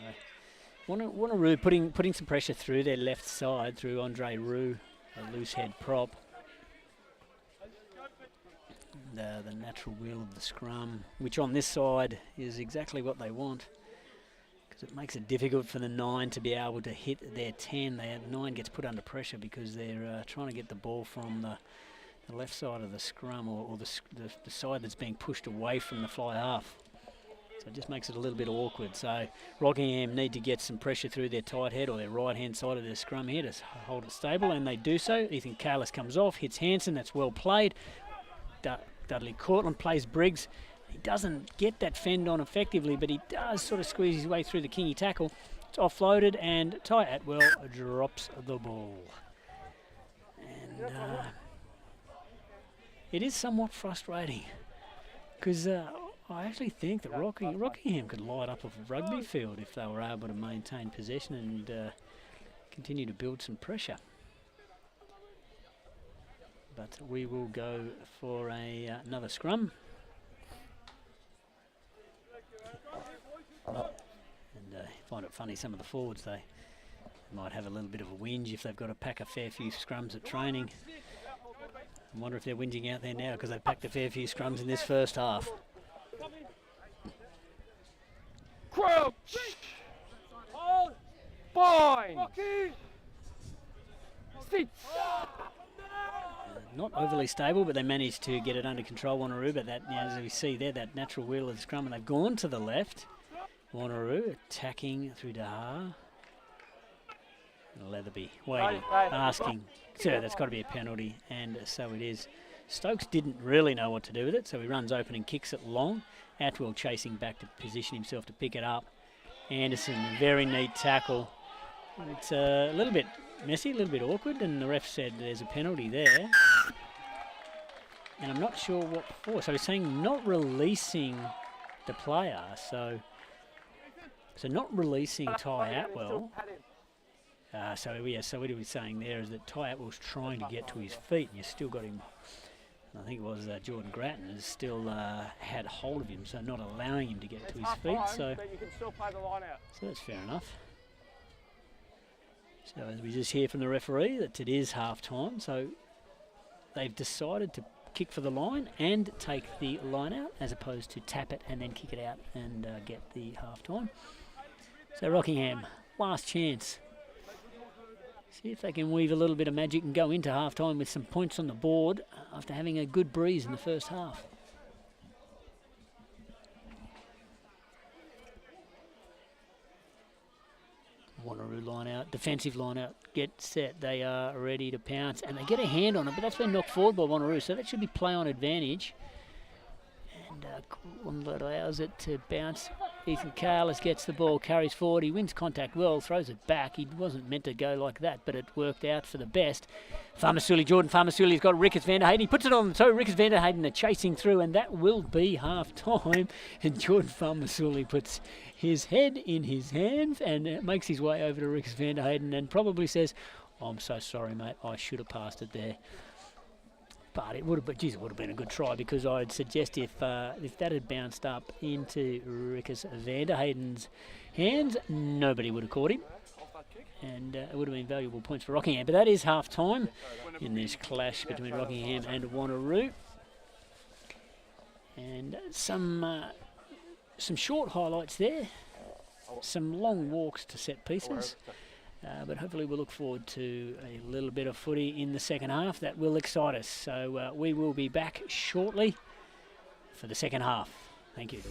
Wanneroo putting some pressure through their left side through Andre Roux, a loose head prop. The natural wheel of the scrum, which on this side is exactly what they want, because it makes it difficult for the 9 to be able to hit their 10. 9 gets put under pressure because they're trying to get the ball from the left side of the scrum or the side that's being pushed away from the fly half. So it just makes it a little bit awkward. So Rockingham need to get some pressure through their tight head or their right-hand side of their scrum here to hold it stable, and they do so. Ethan Kalis comes off, hits Hanson. That's well played. Dudley Cortland plays Briggs. He doesn't get that fend on effectively, but he does sort of squeeze his way through the Kingy tackle. It's offloaded, and Ty Atwell drops the ball. And it is somewhat frustrating, because I actually think that Rockingham could light up a rugby field if they were able to maintain possession and continue to build some pressure. But we will go for another scrum. funny, some of the forwards, they might have a little bit of a whinge if they've got to pack a fair few scrums at training. I wonder if they're whinging out there now because they've packed a fair few scrums in this first half. Crouch! Bind! Sit! Not overly stable, but they managed to get it under control, Wanneroo. But that, as we see there, that natural wheel of the scrum, and they've gone to the left. Wanneroo attacking through Daha. Leatherby waiting, asking, sir, that's got to be a penalty, and so it is. Stokes didn't really know what to do with it, so he runs open and kicks it long. Atwell chasing back to position himself to pick it up. Anderson, very neat tackle. It's a little bit messy, a little bit awkward, and the ref said there's a penalty there. And I'm not sure what for. So he's saying not releasing the player, so not releasing Ty Atwell. So what he was saying there is that Ty Atwell's trying to get to his feet, and you still got him. I think it was Jordan Grattan has still had hold of him, so not allowing him to get to his feet. So that's fair enough. So as we just hear from the referee that it is half time, so they've decided to kick for the line and take the line out, as opposed to tap it and then kick it out and get the half time. So Rockingham, last chance. See if they can weave a little bit of magic and go into half-time with some points on the board after having a good breeze in the first half. Wanneroo line out, defensive line out, get set. They are ready to pounce, and they get a hand on it, but that's been knocked forward by Wanneroo, so that should be play on advantage. And allows it to bounce. Ethan Carlis gets the ball, carries forward, he wins contact well, throws it back. He wasn't meant to go like that, but it worked out for the best. Jordan Farmasuli's got Ricketts van der Hayden. He puts it on the toe. Ricketts van der Hayden are chasing through, and that will be half time. And Jordan Farmasuli puts his head in his hands and makes his way over to Ricketts van der Hayden and probably says, I'm so sorry, mate, I should have passed it there. But it would have been a good try, because I'd suggest if that had bounced up into Ricketts van der Hayden's hands, nobody would have caught him. And it would have been valuable points for Rockingham. But that is half time in this clash between Rockingham and Wanneroo. And some short highlights there, some long walks to set pieces. But hopefully we'll look forward to a little bit of footy in the second half that will excite us. So we will be back shortly for the second half. Thank you.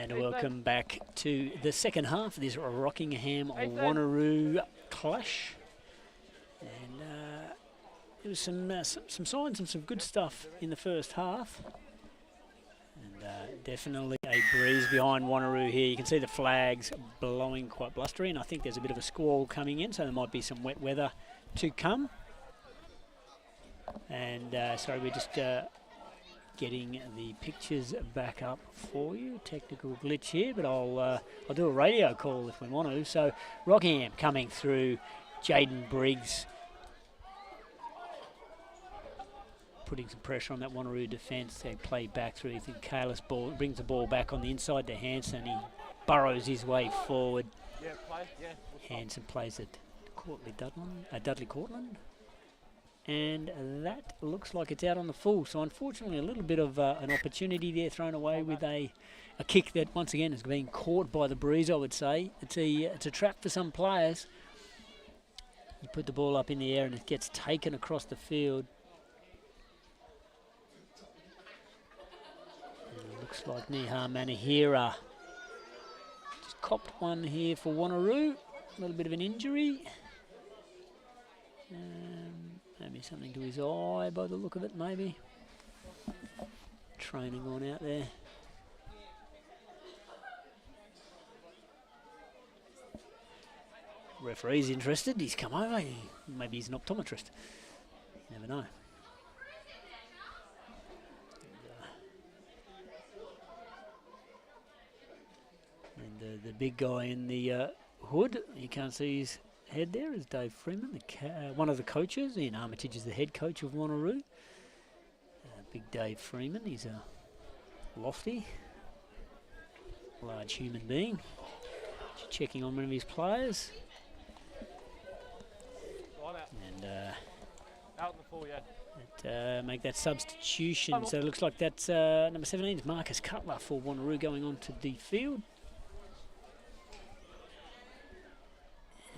Welcome back to the second half of this Rockingham Wanneroo clash. And there was some signs and some good stuff in the first half. And definitely a breeze behind Wanneroo here. You can see the flags blowing quite blustery, and I think there's a bit of a squall coming in, so there might be some wet weather to come. And sorry, we're just getting the pictures back up for you. Technical glitch here, but I'll do a radio call if we want to. So Rockingham coming through. Jaden Briggs putting some pressure on that Wanneroo defence. They play back through. Ethan Kalis ball brings the ball back on the inside to Hanson. He burrows his way forward. Yeah, play. Yeah. Hanson plays it Dudley Cortland. And that looks like it's out on the full. So unfortunately, a little bit of an opportunity there thrown away with a kick that once again has been caught by the breeze. I would say it's a trap for some players. You put the ball up in the air and it gets taken across the field. And it looks like Nihar Manahira just copped one here for Wanneroo. A little bit of an injury. Maybe something to his eye by the look of it, maybe. Training on out there. Referee's interested, he's come over. Maybe he's an optometrist. You never know. And the big guy in the hood, you can't see his head there, is Dave Freeman, one of the coaches. Ian Armitage is the head coach of Wanneroo. Big Dave Freeman, he's a lofty, large human being. Checking on one of his players. And out in the full, yeah. Make that substitution. So it looks like that's number 17 is Marcus Cutler for Wanneroo going on to the field.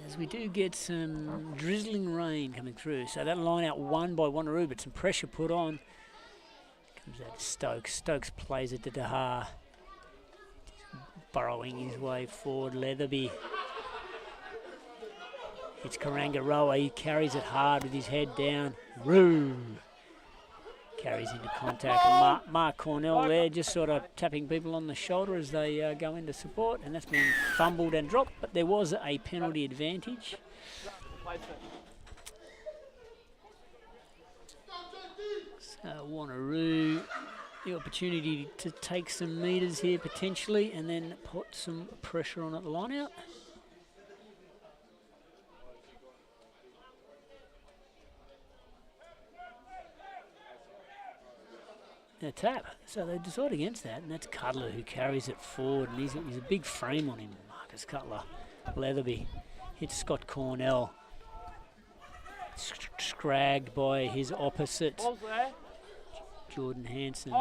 As we do get some drizzling rain coming through. So that line out won by Wanneroo, but some pressure put on. Comes out to Stokes. Stokes plays it to Dahar. Burrowing his way forward. Leatherby. It's Karangaroa. He carries it hard with his head down. Roo. Carries into contact. And Mark Cornell there just sort of tapping people on the shoulder as they go into support. And that's been fumbled and dropped, but there was a penalty advantage. So Wanneroo, the opportunity to take some metres here potentially and then put some pressure on at the line out. A tap, so they decide against that, and that's Cutler who carries it forward, and he's a big frame on him, Marcus Cutler. Leatherby, hits Scott Cornell. Scragged by his opposite, Jordan Hansen.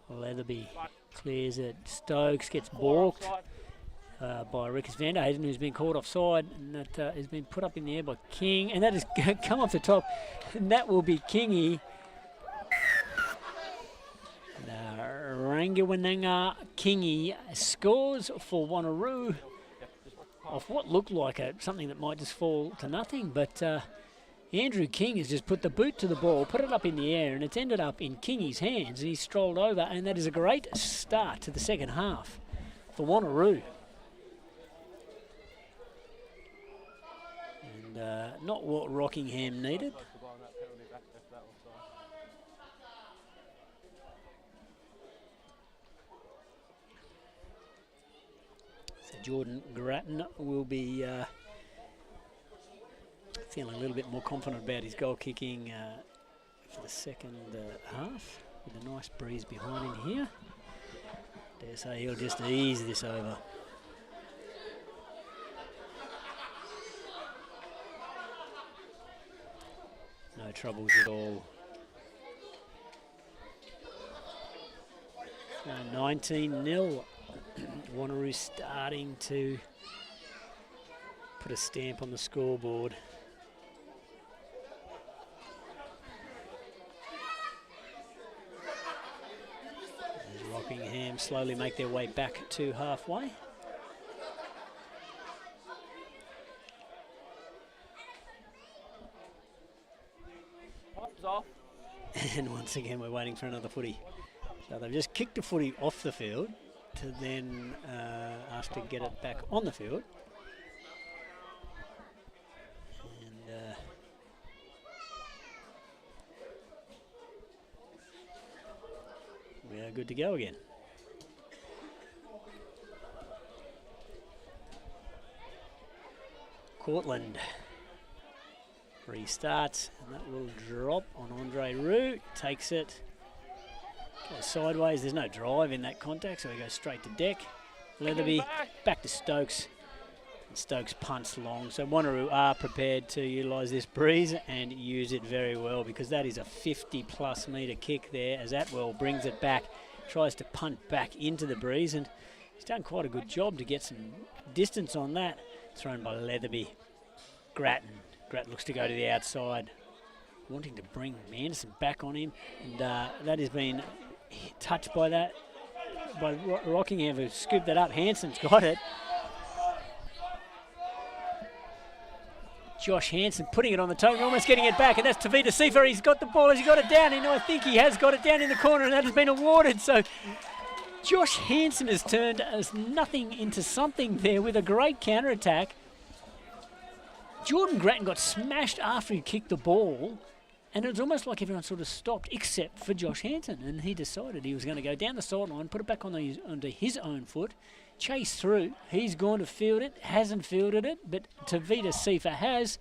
Leatherby clears it. Stokes gets balked by Rickers van der Heyden, who's been caught offside, and that has been put up in the air by King, and that has come off the top, and that will be Kingy. Rangawananga Kingy scores for Wanneroo off what looked like something that might just fall to nothing, but Andrew King has just put the boot to the ball, put it up in the air, and it's ended up in Kingy's hands, and he's strolled over, and that is a great start to the second half for Wanneroo. And not what Rockingham needed. So Jordan Grattan will be feeling a little bit more confident about his goal kicking for the second half, with a nice breeze behind him here. Dare say he'll just ease this over. No troubles at all. 19-0. Wanneroo starting to put a stamp on the scoreboard. As Rockingham slowly make their way back to halfway. And once again, we're waiting for another footy. So they've just kicked the footy off the field to then ask to get it back on the field. And we are good to go again. Cortland restarts, and that will drop on Andre Roux. Takes it, goes sideways. There's no drive in that contact, so he goes straight to deck. Leatherby back to Stokes. And Stokes punts long. So Wanneroo are prepared to utilise this breeze and use it very well, because that is a 50-plus metre kick there, as Atwell brings it back, tries to punt back into the breeze, and he's done quite a good job to get some distance on that. Thrown by Leatherby. Grattan looks to go to the outside, wanting to bring Anderson back on him, and that has been touched by that by Rockingham, who scooped that up. Hansen's got it. Josh Hansen putting it on the toe, almost getting it back, and that's Tavita Sifa. He's got the ball, has he got it down? And I think he has got it down in the corner, and that has been awarded. So Josh Hansen has turned as nothing into something there with a great counter-attack. Jordan Grattan got smashed after he kicked the ball, and it was almost like everyone sort of stopped except for Josh Hansen, and he decided he was going to go down the sideline, put it back onto his own foot, chase through. He's going to field it, hasn't fielded it, but Tavita Sifa has,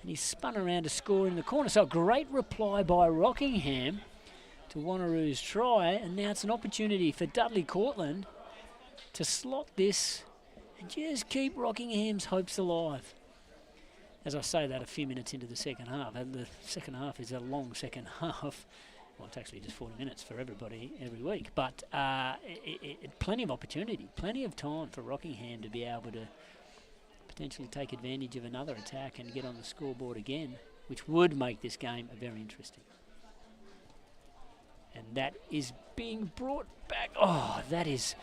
and he spun around to score in the corner. So a great reply by Rockingham to Wanneroo's try, and now it's an opportunity for Dudley Cortland to slot this and just keep Rockingham's hopes alive. As I say that a few minutes into the second half, and the second half is a long second half. Well, it's actually just 40 minutes for everybody every week, but plenty of opportunity, plenty of time for Rockingham to be able to potentially take advantage of another attack and get on the scoreboard again, which would make this game very interesting. And that is being brought back. Oh, that is...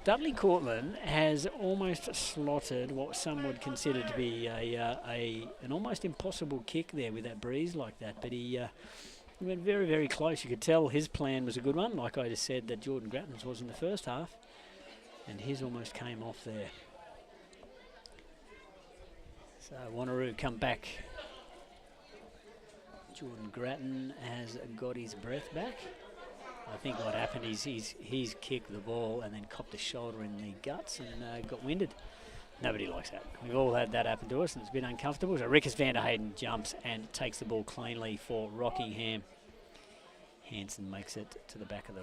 Dudley Cortland has almost slotted what some would consider to be an almost impossible kick there with that breeze like that, but he went very, very close. You could tell his plan was a good one, like I just said that Jordan Grattan's was in the first half, and his almost came off there. So Wanneroo come back. Jordan Grattan has got his breath back. I think what happened is he's kicked the ball and then copped a shoulder in the guts and got winded. Nobody likes that. We've all had that happen to us, and it's been uncomfortable. So Rickers van der Heyden jumps and takes the ball cleanly for Rockingham. Hansen makes it to the back of the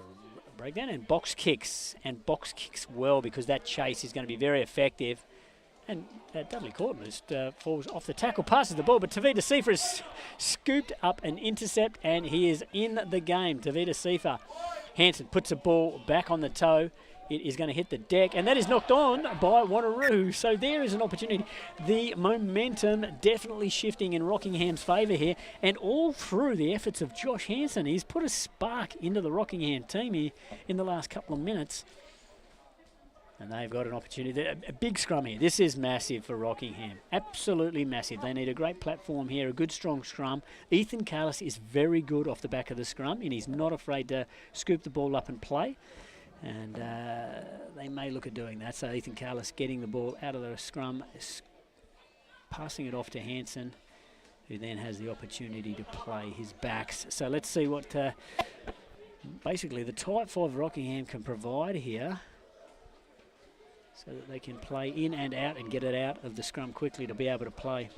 breakdown and box kicks well, because that chase is going to be very effective. And Dudley Courtney just falls off the tackle, passes the ball, but Tavita Sifa is scooped up an intercept, and he is in the game. Tavita Sifa. Hansen puts the ball back on the toe. It is going to hit the deck, and that is knocked on by Wanneroo. So there is an opportunity. The momentum definitely shifting in Rockingham's favour here, and all through the efforts of Josh Hansen. He's put a spark into the Rockingham team here in the last couple of minutes. And they've got an opportunity. A big scrum here. This is massive for Rockingham. Absolutely massive. They need a great platform here, a good strong scrum. Ethan Carlos is very good off the back of the scrum, and he's not afraid to scoop the ball up and play. And they may look at doing that. So Ethan Carlos getting the ball out of the scrum, passing it off to Hansen, who then has the opportunity to play his backs. So let's see what basically the type 5 Rockingham can provide here, so that they can play in and out and get it out of the scrum quickly to be able to play.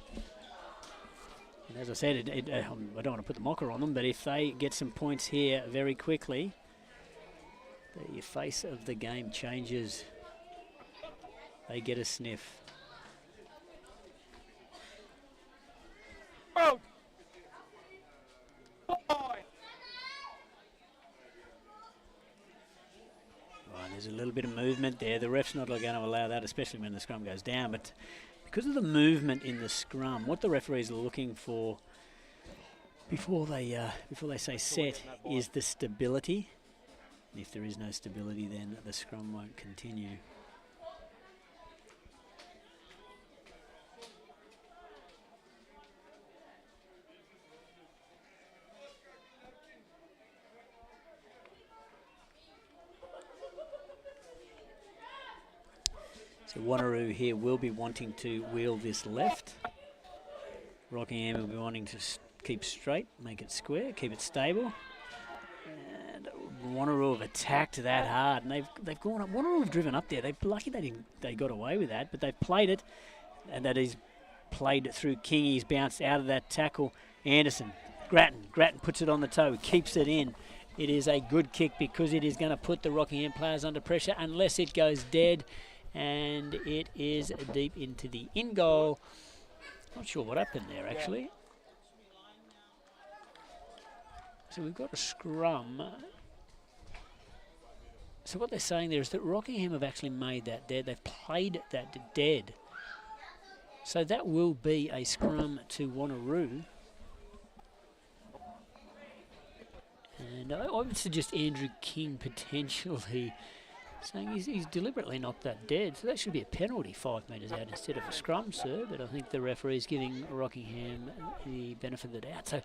And as I said, I don't want to put the mocker on them, but if they get some points here very quickly, the face of the game changes. They get a sniff. Oh. There's a little bit of movement there. The ref's not going to allow that, especially when the scrum goes down. But because of the movement in the scrum, what the referees are looking for before they say set is the stability. And if there is no stability, then the scrum won't continue. So Wanneroo here will be wanting to wheel this left. Rockingham will be wanting to keep straight, make it square, keep it stable. And Wanneroo have attacked that hard, and they've gone up. Wanneroo have driven up there. They're lucky they got away with that, but they've played it, and that is played through King. He's bounced out of that tackle. Anderson, Grattan puts it on the toe, keeps it in. It is a good kick because it is going to put the Rockingham players under pressure unless it goes dead. And it is deep into the in goal. Not sure what happened there, actually. So we've got a scrum. So what they're saying there is that Rockingham have actually made that dead. They've played that dead. So that will be a scrum to Wanneroo. And I would suggest Andrew King potentially, saying he's deliberately knocked that dead, so that should be a penalty 5 metres out instead of a scrum, sir. But I think the referee's giving Rockingham the benefit of the doubt. So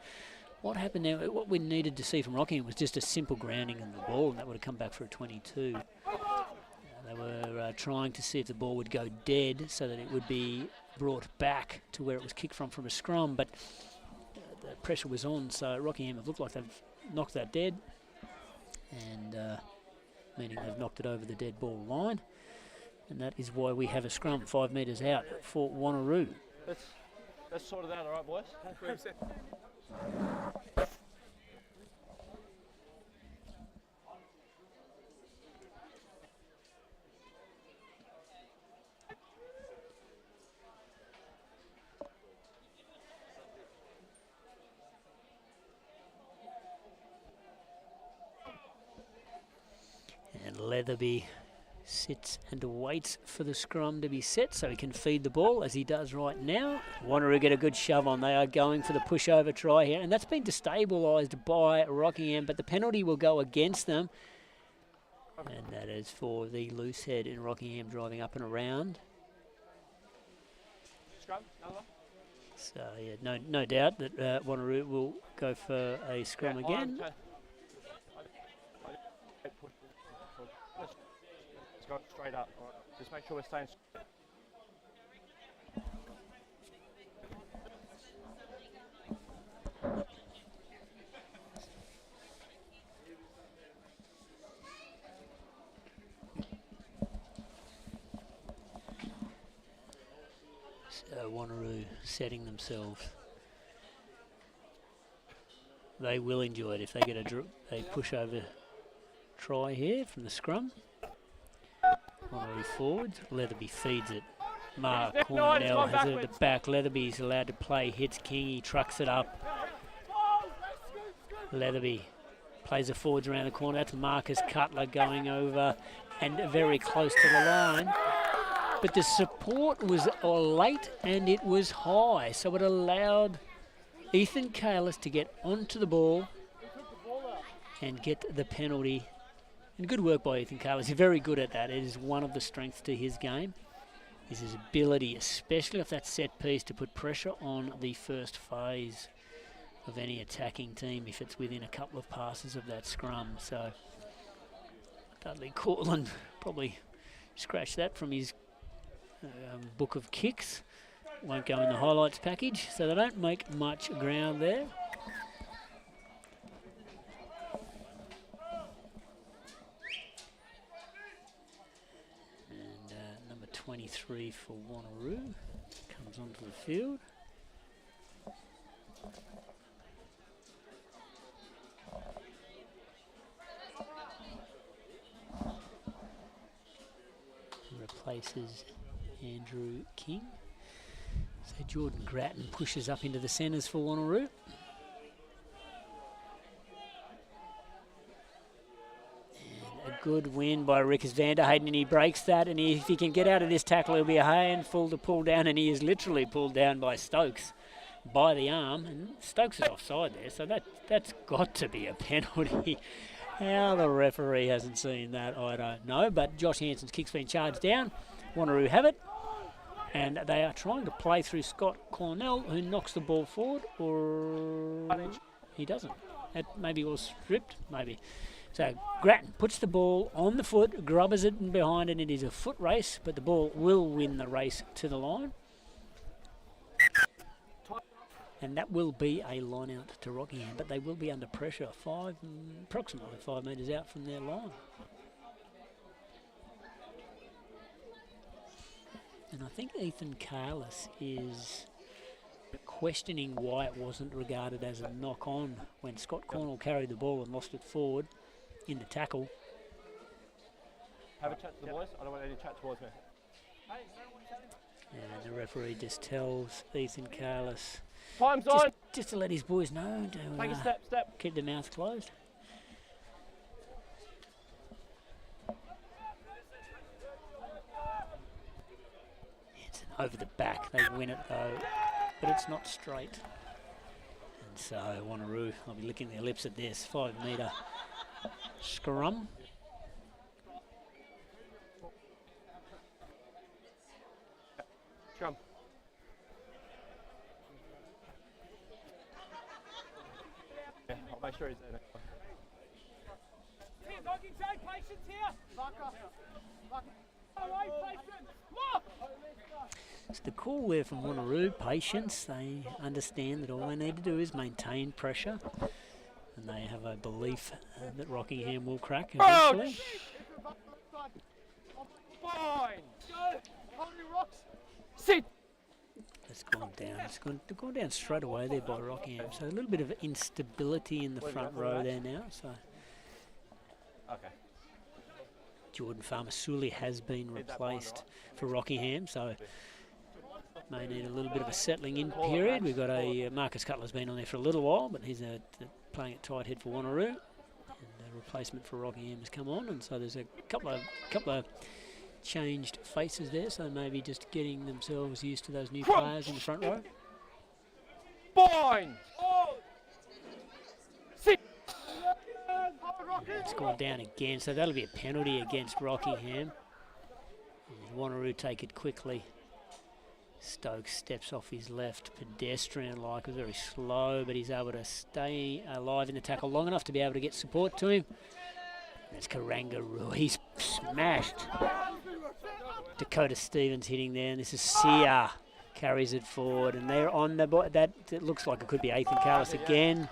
what happened now, what we needed to see from Rockingham was just a simple grounding of the ball, and that would have come back for a 22. They were trying to see if the ball would go dead so that it would be brought back to where it was kicked from a scrum, but the pressure was on, so Rockingham have looked like they've knocked that dead, and meaning they've knocked it over the dead ball line, and that is why we have a scrum 5 metres out for Wanneroo. Let's sort it out, all right, boys? And Leatherby sits and waits for the scrum to be set so he can feed the ball, as he does right now. Wanneroo get a good shove on. They are going for the pushover try here, and that's been destabilised by Rockingham, but the penalty will go against them. And that is for the loose head in Rockingham driving up and around. Scrum, another one? So, yeah, no doubt that Wanneroo will go for a scrum again. Let's go straight up. All right. Just make sure we're staying straight. So Wanneroo setting themselves. They will enjoy it if they get a push-over try here from the scrum. Wanneroo forwards, Leatherby feeds it. Mark Cornell has it at the back. Leatherby's allowed to play, hits King, he trucks it up. Leatherby plays the forwards around the corner. That's Marcus Cutler going over and very close to the line. But the support was late and it was high, so it allowed Ethan Kalis to get onto the ball and get the penalty. And good work by Ethan Kalis. He's very good at that. It is one of the strengths to his game, is his ability, especially off that set piece, to put pressure on the first phase of any attacking team if it's within a couple of passes of that scrum. So Dudley Cortland probably scratched that from his book of kicks. Won't go in the highlights package, so they don't make much ground there. And number 23 for Wanneroo comes onto the field. Replaces Andrew King. So Jordan Grattan pushes up into the centres for Wanneroo. And a good win by Rickers Vanderheyden, and he breaks that, and if he can get out of this tackle, he'll be a handful to pull down, and he is literally pulled down by Stokes by the arm, and Stokes is offside there, so that's got to be a penalty. How the referee hasn't seen that, I don't know. But Josh Hanson's kick's been charged down. Wanneroo have it. And they are trying to play through Scott Cornell, who knocks the ball forward, or he doesn't. That maybe was stripped, maybe. So Grattan puts the ball on the foot, grubbers it and behind, and it is a foot race, but the ball will win the race to the line. And that will be a line out to Rockingham, but they will be under pressure, approximately 5 metres out from their line. And I think Ethan Kalis is questioning why it wasn't regarded as a knock-on when Scott Cornell carried the ball and lost it forward in the tackle. Have a chat to the boys. I don't want any chat towards me. And the referee just tells Ethan Kalis Time's on. Just to let his boys know to take a step. Keep their mouths closed. Hanson over the back. They win it though, but it's not straight. And so Wanneroo, I'll be licking their lips at this 5 metre scrum. Scrum. Yeah, I'll make sure he's there next one. Here, Rocking, patience here. So the call there from Wanneroo, patience. They understand that all they need to do is maintain pressure, and they have a belief that Rockingham will crack eventually. Fine. Go. Hold your rocks. Sit. It's gone down. It's gone down straight away there by Rockingham. So a little bit of instability in the front row there now. So Okay. Jordan Farmasuli has been replaced for Rockingham, so may need a little bit of a settling in period. We've got a Marcus Cutler's been on there for a little while, but he's playing at tight head for Wanneroo, and the replacement for Rockingham has come on, and so there's a couple of changed faces there, so maybe just getting themselves used to those new players in the front row. Fine. Sit. It's gone down again, so that'll be a penalty against Rockingham. And Wanneroo take it quickly. Stokes steps off his left, pedestrian-like, was very slow, but he's able to stay alive in the tackle long enough to be able to get support to him. That's Karangaroo, he's smashed. Dakota Stevens hitting there, and this is Sia, carries it forward, and they're on the board. That it looks like it could be Ethan Kalis again.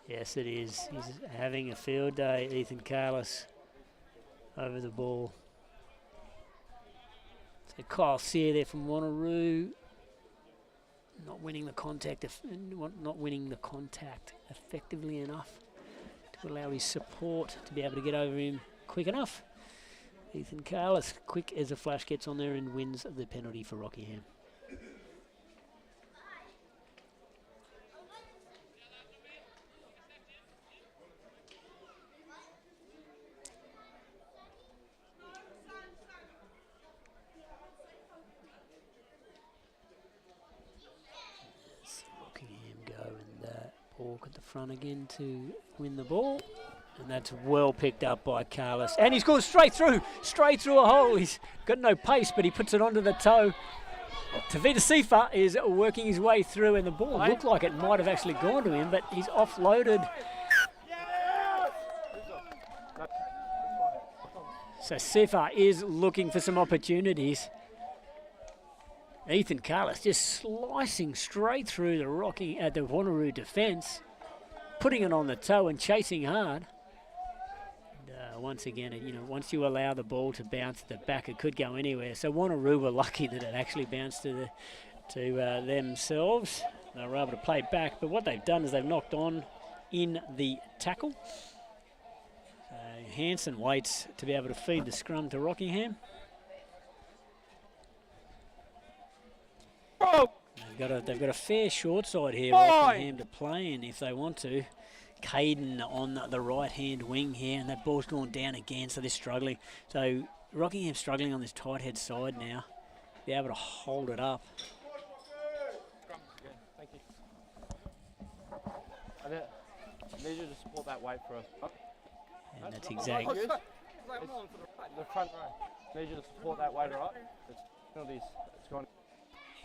Yes, it is. He's having a field day, Ethan Kalis, over the ball. So Kyle Sear there from Wanneroo, not winning the contact effectively enough to allow his support to be able to get over him quick enough. Ethan Carlis, quick as a flash, gets on there and wins the penalty for Rockingham. Rockingham go and walk at the front again to win the ball. And that's well picked up by Carlos. And he's gone straight through a hole. He's got no pace, but he puts it onto the toe. Tavita Sifa is working his way through, and the ball looked like it might have actually gone to him, but he's offloaded. So Sifa is looking for some opportunities. Ethan Carlos just slicing straight through the Wanneroo defence, putting it on the toe and chasing hard. Once again, once you allow the ball to bounce to the back, it could go anywhere. So Wanneroo were lucky that it actually bounced to themselves. They were able to play back, but what they've done is they've knocked on in the tackle. Hansen waits to be able to feed the scrum to Rockingham. They've got a fair short side here, Rockingham, to play in if they want to. Caden on the right-hand wing here, and that ball's gone down again, so they're struggling. So Rockingham's struggling on this tight head side now. Be able to hold it up. Thank you. I need you to support that weight for us. And that's exactly... The front row. Need you to support that weight, all right? It's gone.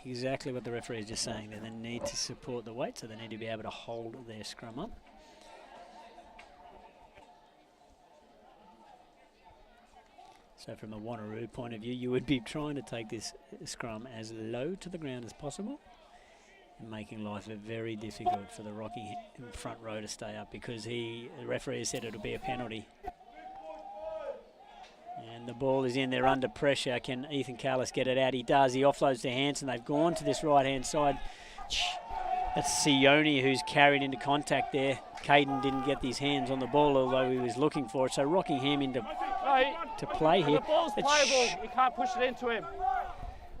Exactly what the referee is just saying there. They need to support the weight, so they need to be able to hold their scrum up. So from a Wanneroo point of view, you would be trying to take this scrum as low to the ground as possible and making life very difficult for the Rockingham front row to stay up, because the referee has said it'll be a penalty. And the ball is in there under pressure. Can Ethan Carlis get it out? He does. He offloads to Hansen. They've gone to this right-hand side. That's Sione who's carried into contact there. Caden didn't get his hands on the ball, although he was looking for it. So Rockingham into to play here. The ball's playable. You can't push it into him.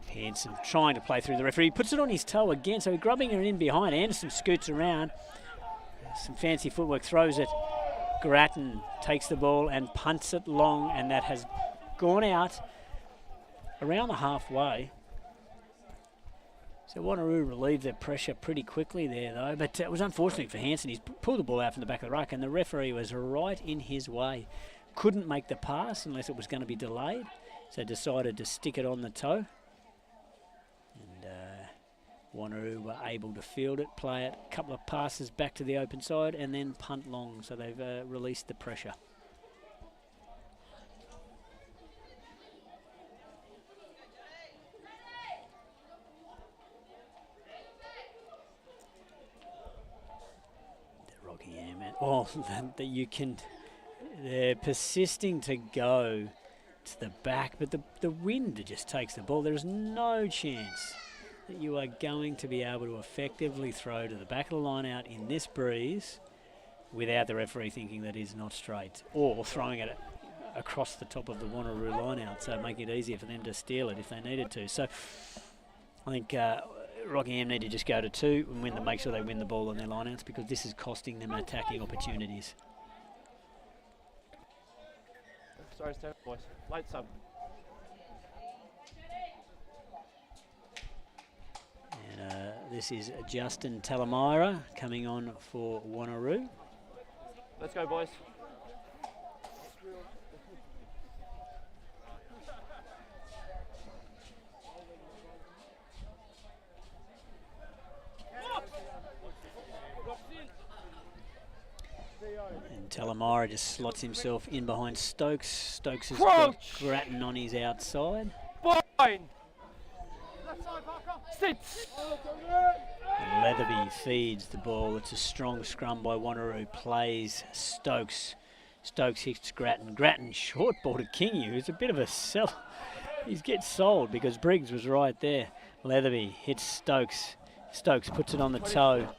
Hansen trying to play through the referee. He puts it on his toe again, so he's grubbing it in behind. Anderson scoots around. Some fancy footwork, throws it. Grattan takes the ball and punts it long, and that has gone out around the halfway. So Wanneroo relieved their pressure pretty quickly there, though, but it was unfortunate for Hansen. He's pulled the ball out from the back of the ruck, and the referee was right in his way. Couldn't make the pass unless it was going to be delayed, so decided to stick it on the toe. And Wanneroo were able to field it, play it, a couple of passes back to the open side, and then punt long, so they've released the pressure. Rockingham, they're persisting to go to the back, but the wind just takes the ball. There's no chance that you are going to be able to effectively throw to the back of the line out in this breeze without the referee thinking that is not straight, or throwing it across the top of the Wanneroo line out, so making it easier for them to steal it if they needed to. So I think Rockingham need to just go to 2 and make sure they win the ball on their lineouts, because this is costing them attacking opportunities. Sorry, stand up, boys. Late sub. And this is Justin Talamira coming on for Wanneroo. Let's go, boys. And Talamira just slots himself in behind Stokes. Stokes has got Grattan on his outside. Fine. Sit. And Leatherby feeds the ball. It's a strong scrum by Wanneroo. Plays Stokes. Stokes hits Grattan. Grattan short ball to Kingy, who's a bit of a sell. He gets sold because Briggs was right there. Leatherby hits Stokes. Stokes puts it on the toe.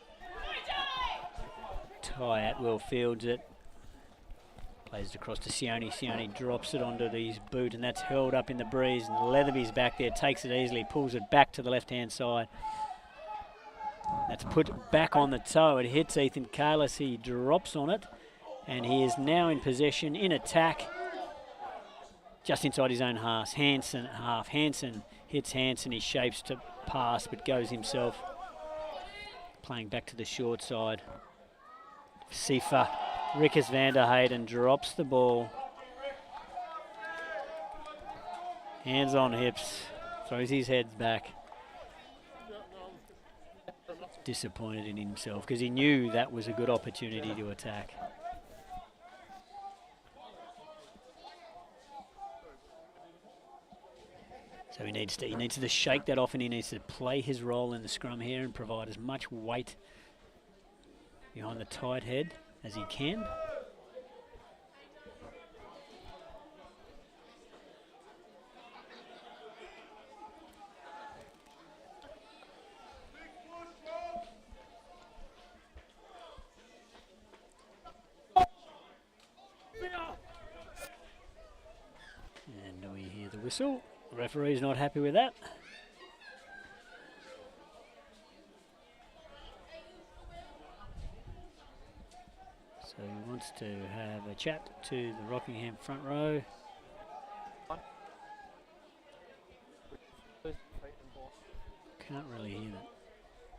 Ty Atwell fields it. Plays it across to Sione. Sione drops it onto his boot, and that's hurled up in the breeze. And Leatherby's back there, takes it easily, pulls it back to the left-hand side. That's put back on the toe. It hits Ethan Kalis. He drops on it, and he is now in possession, in attack, just inside his own half. Hansen hits Hansen. He shapes to pass, but goes himself. Playing back to the short side. Sifa. Rickers van der Hayden drops the ball. Hands on hips. Throws his head back. Disappointed in himself because he knew that was a good opportunity to attack. So he needs to shake that off, and he needs to play his role in the scrum here and provide as much weight behind the tight head as he can. And we hear the whistle. The referee's not happy with that. So he wants to have a chat to the Rockingham front row. Can't really hear that.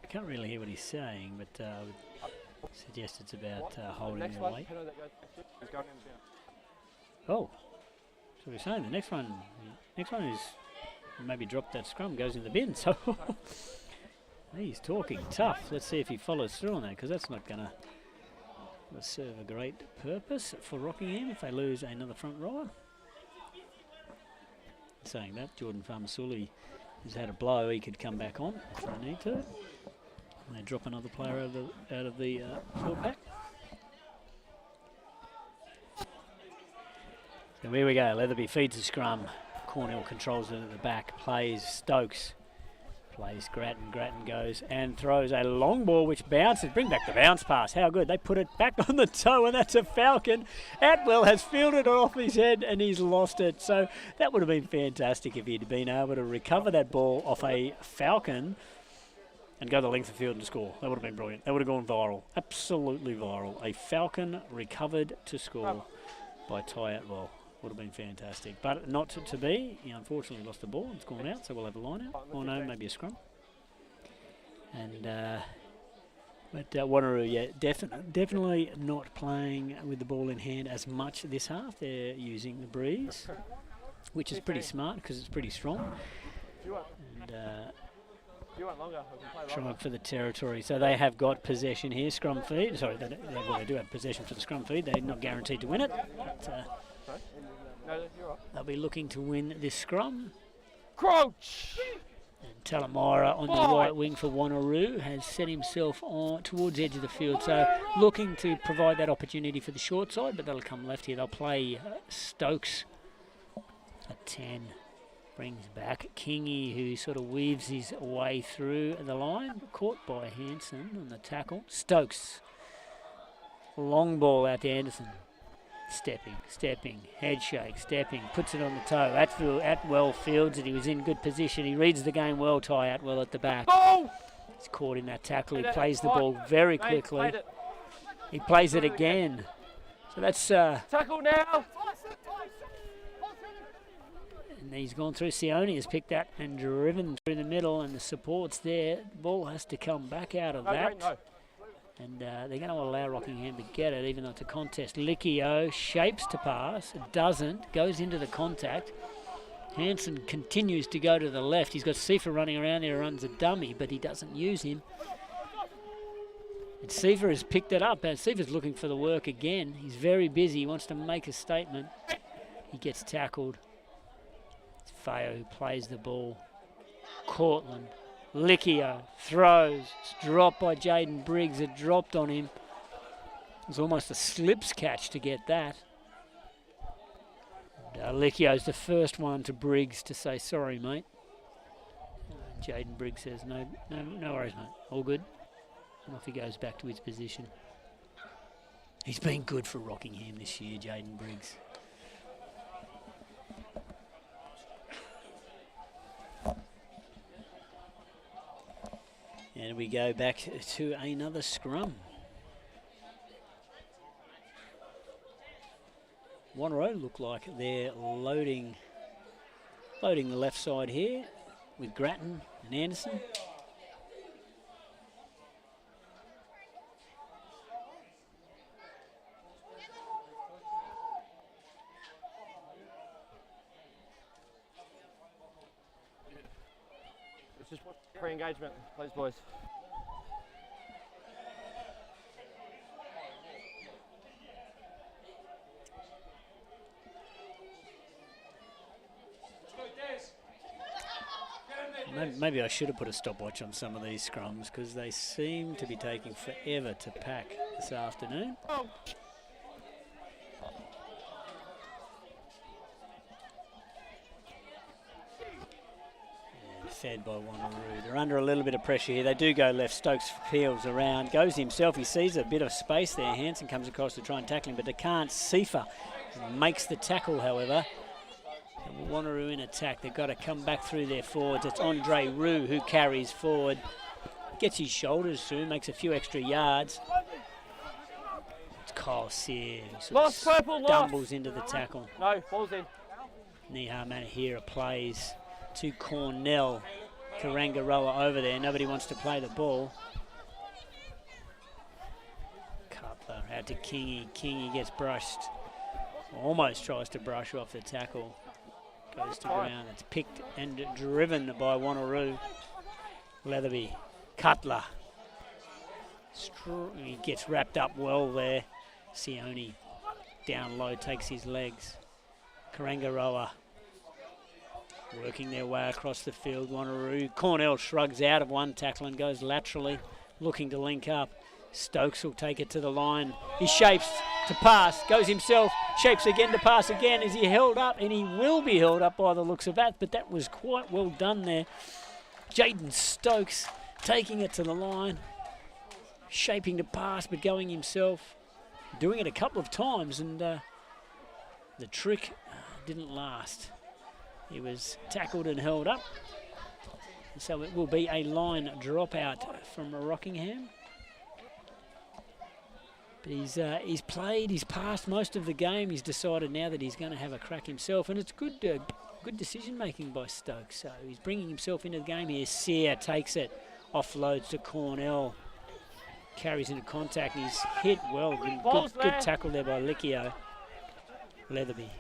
I can't really hear what he's saying, but I would suggest it's about holding him away. Oh, that's what he's saying. The next one is maybe drop that scrum, goes in the bin. So he's talking tough. Let's see if he follows through on that, because that's not going to serve a great purpose for Rockingham if they lose another front rower. Saying that, Jordan Farmasuli has had a blow. He could come back on if they need to. And they drop another player out of the forward pack. So here we go. Leatherby feeds the scrum. Cornell controls it at the back. Plays Stokes. Plays Grattan. Grattan goes and throws a long ball which bounces. Bring back the bounce pass. How good. They put it back on the toe, and that's a Falcon. Atwell has fielded it off his head and he's lost it. So that would have been fantastic if he'd been able to recover that ball off a Falcon and go the length of field and score. That would have been brilliant. That would have gone viral. Absolutely viral. A Falcon recovered to score by Ty Atwell. Would have been fantastic, but not to be. He unfortunately lost the ball. It's gone out, so we'll have a line out. Or no, maybe a scrum. And but Wanneroo, yeah, definitely not playing with the ball in hand as much this half. They're using the breeze, which is pretty smart because it's pretty strong. And trying for the territory. So they have got possession here. Scrum feed. Sorry, they do have possession for the scrum feed. They're not guaranteed to win it. But, they'll be looking to win this scrum. Crouch! And Talamara on the right wing for Wanneroo has set himself on towards the edge of the field. So looking to provide that opportunity for the short side, but that'll come left here. They'll play Stokes at 10. Brings back Kingy, who sort of weaves his way through the line. Caught by Hansen on the tackle. Stokes. Long ball out to Anderson. Stepping, head shake, stepping, puts it on the toe. Atwell fields it. He was in good position. He reads the game well, Ty Atwell at the back. Oh! He's caught in that tackle. He plays the ball very quickly. He plays it again. So that's... tackle now! And he's gone through. Sione has picked that and driven through the middle, and the support's there. The ball has to come back out of that. No. And they're going to allow Rockingham to get it, even though it's a contest. Licchio shapes to pass. It doesn't. Goes into the contact. Hansen continues to go to the left. He's got Sifa running around there, runs a dummy, but he doesn't use him. And Sifa has picked it up. And Sifa's looking for the work again. He's very busy. He wants to make a statement. He gets tackled. It's Feo who plays the ball. Cortland. Licchio throws. It's dropped by Jaden Briggs. It dropped on him. It was almost a slips catch to get that. Licchio's the first one to Briggs to say, sorry, mate. Jaden Briggs says, no worries, mate. All good. And off he goes back to his position. He's been good for Rockingham this year, Jaden Briggs. And we go back to another scrum. Wanneroo look like they're loading the left side here with Grattan and Anderson. It's just pre-engagement, please, boys. Maybe I should have put a stopwatch on some of these scrums because they seem to be taking forever to pack this afternoon. Oh. And fed by Wanneroo. They're under a little bit of pressure here. They do go left. Stokes peels around, goes himself. He sees a bit of space there. Hansen comes across to try and tackle him, but they can't. Sifa makes the tackle, however. Wanneroo in attack. They've got to come back through their forwards. It's Andre Roux who carries forward. Gets his shoulders through, makes a few extra yards. It's Kyle Sear who sort of stumbles into the tackle. No, ball's in. Neha Manahira plays to Cornell. Karangaroa over there. Nobody wants to play the ball. Cutler out to Kingy. Kingy gets brushed. Almost tries to brush off the tackle. Goes to ground. It's picked and driven by Wanneroo. Leatherby. Cutler. He gets wrapped up well there. Sione down low, takes his legs. Karangaroa working their way across the field. Wanneroo. Cornell shrugs out of one tackle and goes laterally, looking to link up. Stokes will take it to the line. He shapes to pass, goes himself, shapes again to pass again. Is he held up? And he will be held up by the looks of that, but that was quite well done there. Jaden Stokes taking it to the line, shaping to pass, but going himself, doing it a couple of times, and the trick didn't last. He was tackled and held up. So it will be a line dropout from Rockingham. But he's played, he's passed most of the game. He's decided now that he's going to have a crack himself, and it's good decision making by Stokes. So he's bringing himself into the game here. Sear takes it, offloads to Cornell, carries into contact, and he's hit well. Good tackle there by Licchio. Leatherby,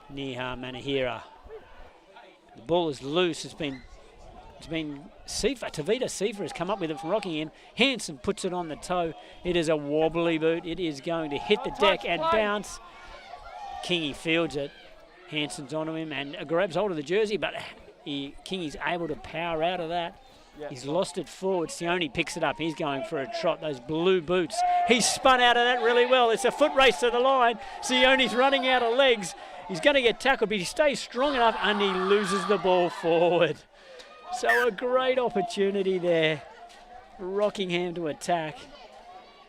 Neha Manahira. The ball is loose. It's been Sifa, Tavita Sifa has come up with it from Rockingham. Hansen puts it on the toe. It is a wobbly boot. It is going to hit the deck and bounce. Kingy fields it. Hansen's onto him and grabs hold of the jersey, but Kingy's able to power out of that. Yeah. He's lost it forward. Sione picks it up. He's going for a trot. Those blue boots. He's spun out of that really well. It's a foot race to the line. Sione's running out of legs. He's going to get tackled, but he stays strong enough and he loses the ball forward. So a great opportunity there. Rockingham to attack.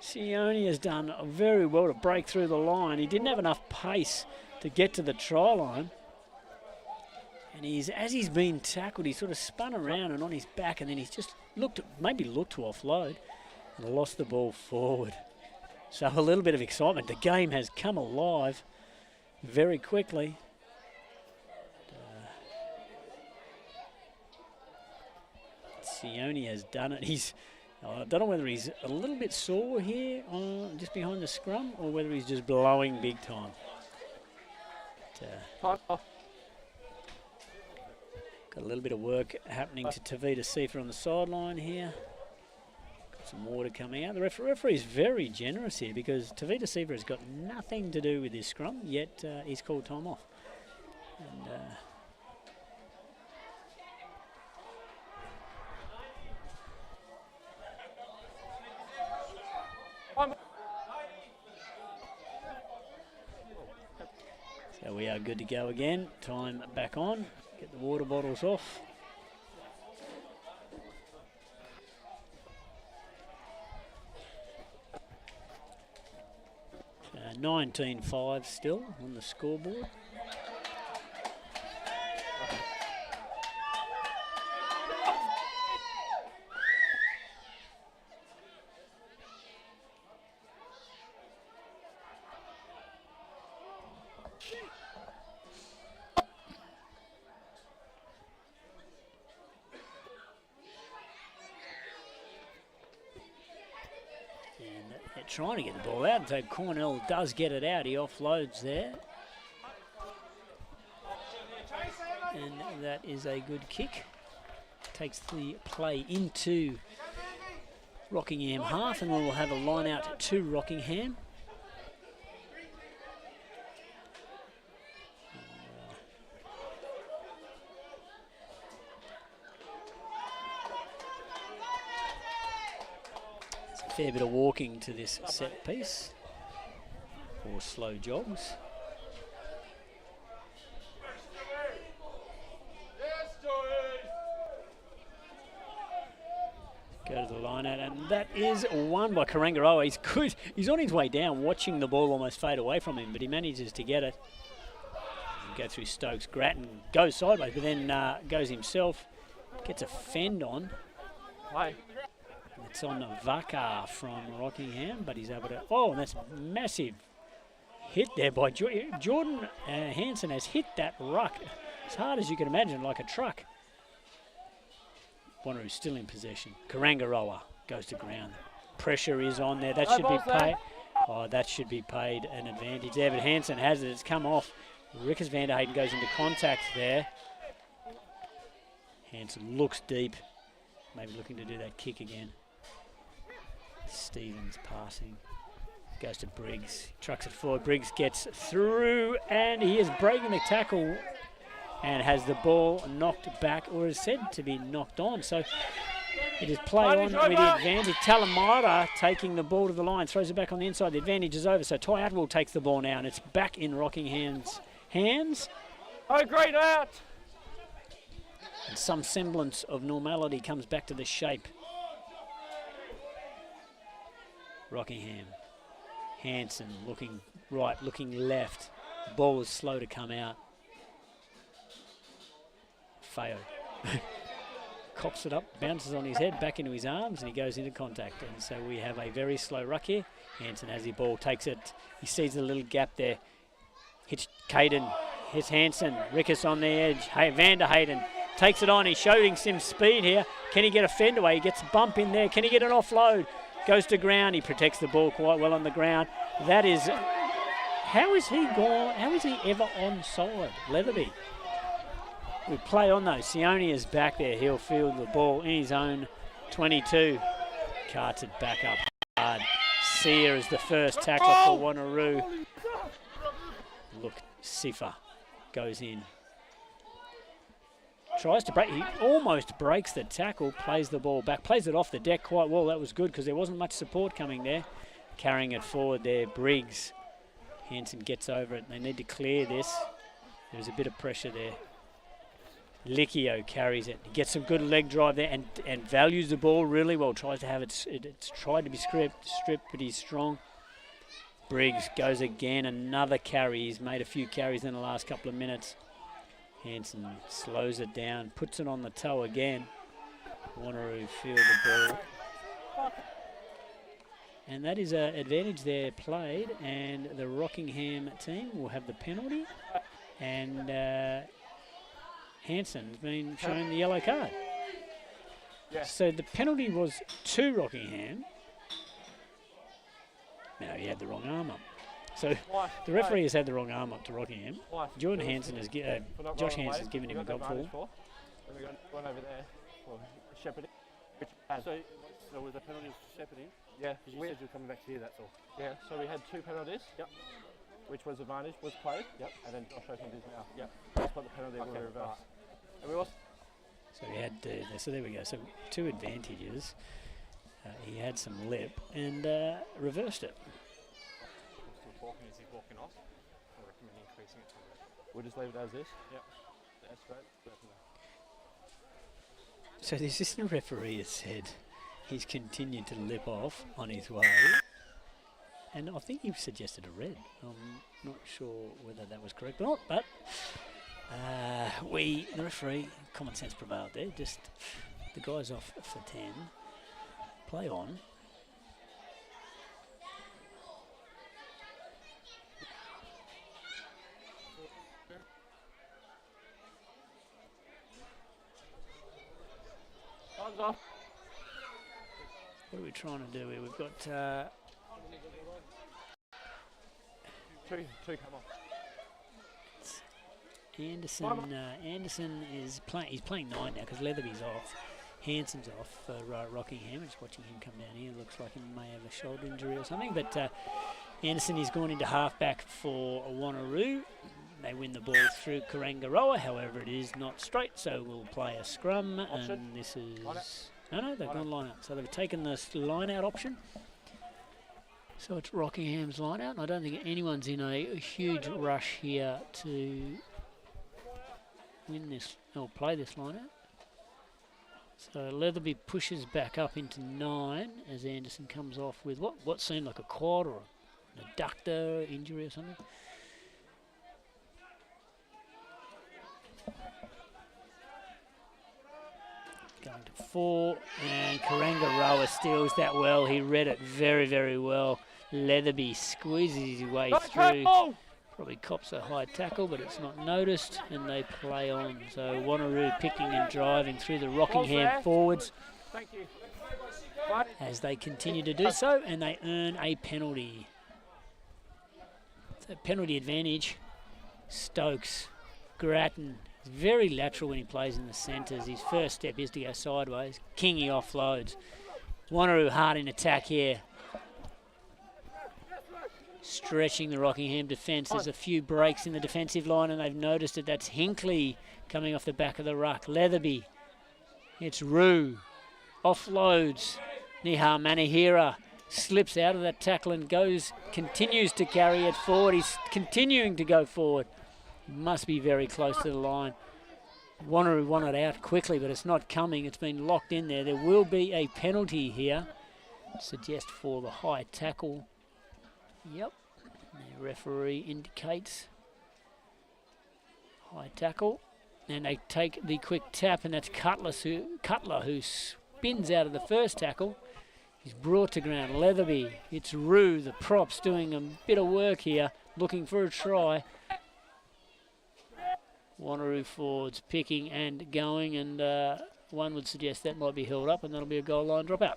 Sione has done very well to break through the line. He didn't have enough pace to get to the try line. And as he's been tackled, he sort of spun around and on his back, and then he's just maybe looked to offload and lost the ball forward. So a little bit of excitement. The game has come alive very quickly. Sione has done it. I don't know whether he's a little bit sore here just behind the scrum or whether he's just blowing big time. Got a little bit of work happening to Tavita Sifa on the sideline here. Got some water coming out. The referee is very generous here because Tavita Sifa has got nothing to do with this scrum, yet he's called time off. And so we are good to go again. Time back on. Get the water bottles off. 19-5 still on the scoreboard. They're trying to get the ball out, and so Cornell does get it out. He offloads there. And that is a good kick. Takes the play into Rockingham half, and we will have a line out to Rockingham. Fair bit of walking to this set piece, or slow jogs. Go to the line out, and that is one by Karangaroa. He's good. He's on his way down, watching the ball almost fade away from him, but he manages to get it. Go through Stokes. Grattan goes sideways, but then goes himself. Gets a fend on. Play. It's on the Vaka from Rockingham, but he's able to... Oh, and that's massive hit there by Jordan Hansen has hit that ruck as hard as you can imagine, like a truck. Wanneroo still in possession. Karangaroa goes to ground. Pressure is on there. That should be paid. Oh, that should be paid an advantage there, but Hansen has it. It's come off. Rickers Vanderheyden goes into contact there. Hansen looks deep. Maybe looking to do that kick again. Stevens passing. Goes to Briggs. Trucks it forward. Briggs gets through, and he is breaking the tackle and has the ball knocked back, or is said to be knocked on. So it is play on with the advantage. Talamara taking the ball to the line, throws it back on the inside. The advantage is over, so Ty Atwell takes the ball now, and it's back in Rockingham's hands. Oh, great out! And some semblance of normality comes back to the shape. Rockingham. Hansen looking right, looking left. Ball is slow to come out. Feo cops it up, bounces on his head, back into his arms, and he goes into contact. And so we have a very slow ruck here. Hansen has the ball, takes it. He sees the little gap there. Hits Caden, hits Hansen. Rickers on the edge. Hey, Vanderheyden takes it on. He's showing some speed here. Can he get a fend away? He gets a bump in there. Can he get an offload? Goes to ground. He protects the ball quite well on the ground. That is... How is he gone? How is he ever onside? Leatherby. We play on though. Sione is back there. He'll field the ball in his own 22. Carts it back up hard. Sear is the first tackler for Wanneroo. Look, Sifa goes in. Tries to break. He almost breaks the tackle. Plays the ball back. Plays it off the deck quite well. That was good because there wasn't much support coming there. Carrying it forward there. Briggs. Hansen gets over it. They need to clear this. There's a bit of pressure there. Licchio carries it. He gets some good leg drive there and values the ball really well. Tries to have it's tried to be stripped, but he's strong. Briggs goes again. Another carry. He's made a few carries in the last couple of minutes. Hansen slows it down, puts it on the toe again. Wanneroo field the ball. And that is an advantage there played, and the Rockingham team will have the penalty. And Hansen's been shown the yellow card. Yeah. So the penalty was to Rockingham. No, he had the wrong arm up. So the referee has had the wrong arm up to Rockingham. Jordan Hansen has Josh Hansen has given him a goal ball. And we got one over there for shepherding. So was the penalty shepherding? Yeah. Because you said you were coming back to here, that's all. Yeah. So we had two penalties. Yep. Which was advantage was played. Yep. And then Josh opened his mouth. Yep. That's what the penalty will reverse. Right. And we also. So we had so there we go. So two advantages. He had some lip and reversed it. Is he walking off? I recommend increasing it. We'll just leave it as this. Yep. That's great. So the assistant referee has said he's continued to lip off on his way. and I think he suggested a red. I'm not sure whether that was correct or not, but the referee, common sense prevailed there. Just the guy's off for 10. Play on. Time's off. What are we trying to do here? We've got two come off. Anderson. Anderson is playing. He's playing 9 now because Leatherby's off. Hanson's off for Rockingham. Just watching him come down here. Looks like he may have a shoulder injury or something. But Anderson is gone into halfback for Wanneroo. They win the ball through Karangaroa. However, it is not straight, so we'll play a scrum. Option. And this is no, they've gone line out. So they've taken this line out option. So it's Rockingham's line out. And I don't think anyone's in a huge rush here to win this or play this line out. So Leatherby pushes back up into 9 as Anderson comes off with what seemed like a quad or an adductor injury or something. Going to 4, and Karangaroa steals that well. He read it very, very well. Leatherby squeezes his way through. Probably cops a high tackle, but it's not noticed, and they play on. So Wanneroo picking and driving through the Rockingham forwards. Thank you. As they continue to do so, and they earn a penalty. So penalty advantage. Stokes, Grattan. He's very lateral when he plays in the centres. His first step is to go sideways. Kingy offloads. Wanneroo hard in attack here. Stretching the Rockingham defence. There's a few breaks in the defensive line, and they've noticed it. That's Hinkley coming off the back of the ruck. Leatherby. It's Roo. Offloads. Nihar Manahira slips out of that tackle and continues to carry it forward. He's continuing to go forward. Must be very close to the line. Wanneroo want it out quickly, but it's not coming. It's been locked in there. There will be a penalty here. Suggest for the high tackle. Yep. The referee indicates high tackle. And they take the quick tap, and that's Cutler who spins out of the first tackle. He's brought to ground. Leatherby. It's Roo, the props, doing a bit of work here, looking for a try. Wanneroo forwards picking and going, and one would suggest that might be held up, and that'll be a goal line dropout.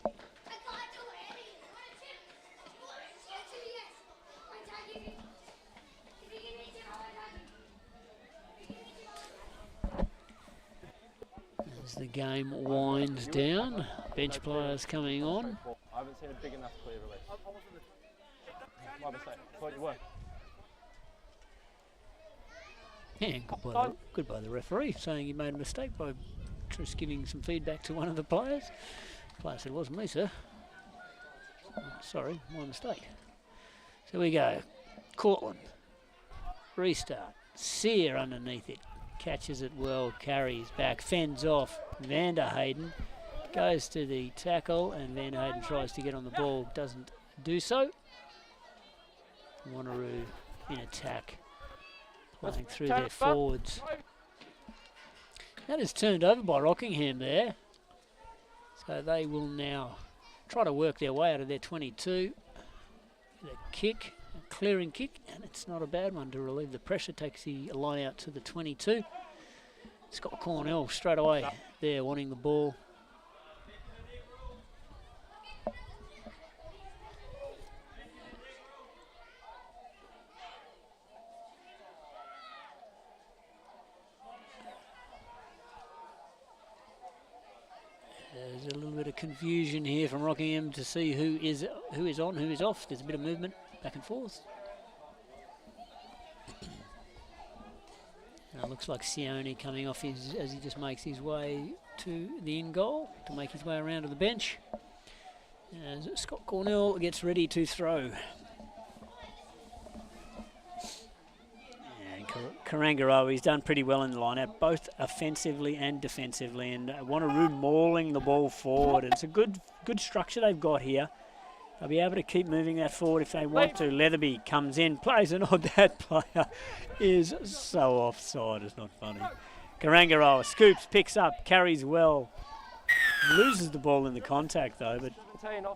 As the game winds down, bench players coming on. I haven't seen a big enough clear release. My mistake. Thought you were. Yeah, good by the referee, saying he made a mistake by just giving some feedback to one of the players. The player said, "It wasn't me, sir." Oh, sorry, my mistake. So we go. Cortland. Restart. Sear underneath it. Catches it well, carries back, fends off. Vanderhayden goes to the tackle, and Vanderhayden tries to get on the ball, doesn't do so. Wanneroo in attack. Playing through their forwards. That is turned over by Rockingham there. So they will now try to work their way out of their 22. The kick, a clearing kick, and it's not a bad one to relieve the pressure. Takes the line out to the 22. Scott Cornell straight away there wanting the ball. There's a little bit of confusion here from Rockingham to see who is on, who is off. There's a bit of movement back and forth. And it looks like Sione coming off as he just makes his way to the in goal to make his way around to the bench. As Scott Cornell gets ready to throw. Karangaroa, he's done pretty well in the line-out, both offensively and defensively, and Wanneroo mauling the ball forward. It's a good structure they've got here, They'll be able to keep moving that forward if they want to. Leatherby comes in, plays an odd. That player is so offside, it's not funny. Karangaroa scoops, picks up, carries well. Loses the ball in the contact though, but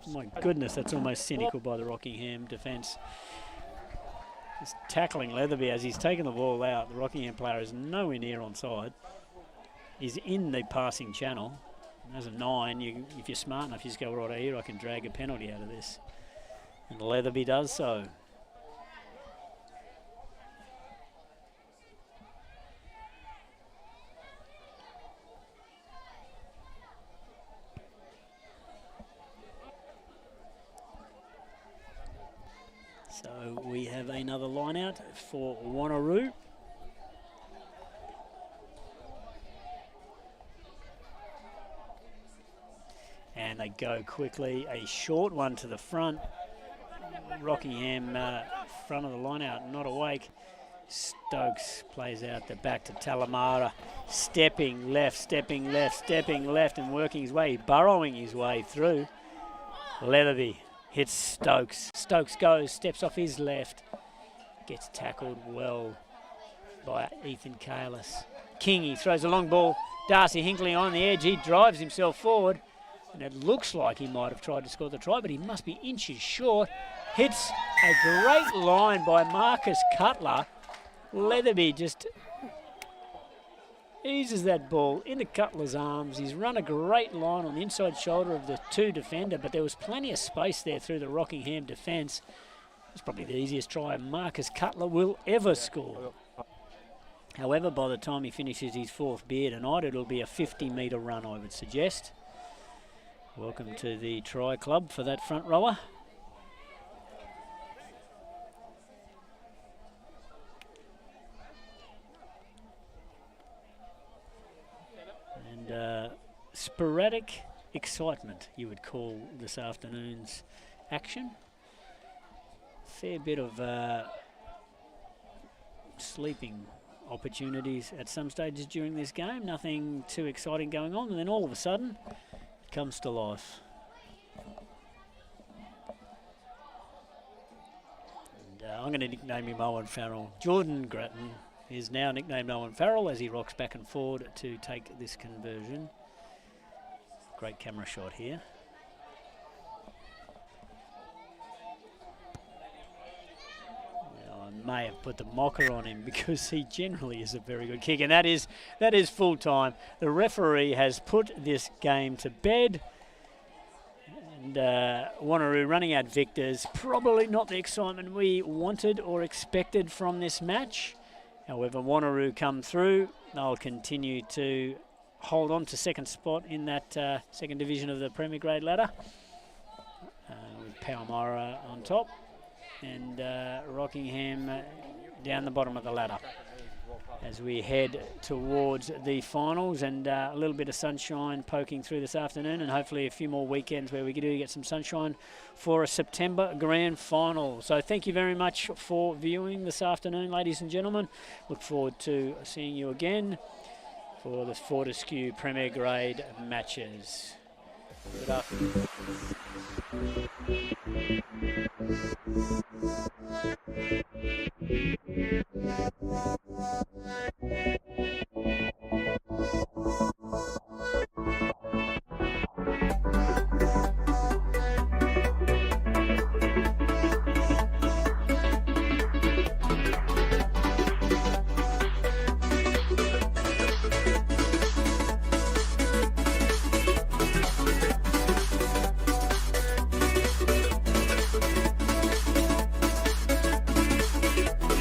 my goodness, that's almost cynical by the Rockingham defence. Just tackling Leatherby as he's taken the ball out. The Rockingham player is nowhere near onside. He's in the passing channel. As a 9, if you're smart enough, you just go right here, I can drag a penalty out of this. And Leatherby does so. So we have another line out for Wanneroo. And they go quickly, a short one to the front. Rockingham front of the line out, not awake. Stokes plays out the back to Talamara, stepping left, stepping left, stepping left and working his way, burrowing his way through. Leatherby hits Stokes. Stokes goes, steps off his left, gets tackled well by Ethan Kalis. Kingy throws a long ball. Darcy Hinkley on the edge, he drives himself forward. And it looks like he might have tried to score the try, but he must be inches short. Hits a great line by Marcus Cutler. Leatherby just eases that ball into Cutler's arms. He's run a great line on the inside shoulder of the 2 defender, but there was plenty of space there through the Rockingham defence. It's probably the easiest try Marcus Cutler will ever score. However, by the time he finishes his 4th beer tonight, it'll be a 50-metre run, I would suggest. Welcome to the try club for that front rower. And sporadic excitement, you would call this afternoon's action. Fair bit of sleeping opportunities at some stages during this game. Nothing too exciting going on, and then all of a sudden comes to life. And I'm going to nickname him Owen Farrell. Jordan Grattan is now nicknamed Owen Farrell as he rocks back and forward to take this conversion. Great camera shot here. Now, I may have put the mocker on him because he generally is a very good kicker, and that is full time. The referee has put this game to bed, and Wanneroo running out victors. Probably not the excitement we wanted or expected from this match. However, Wanneroo come through. They'll continue to hold on to second spot in that second division of the Premier Grade ladder, with Palmyra on top and Rockingham down the bottom of the ladder as we head towards the finals, and a little bit of sunshine poking through this afternoon, and hopefully a few more weekends where we do get some sunshine for a September grand final. So thank you very much for viewing this afternoon, ladies and gentlemen. Look forward to seeing you again for the Fortescue Premier Grade matches. Good afternoon.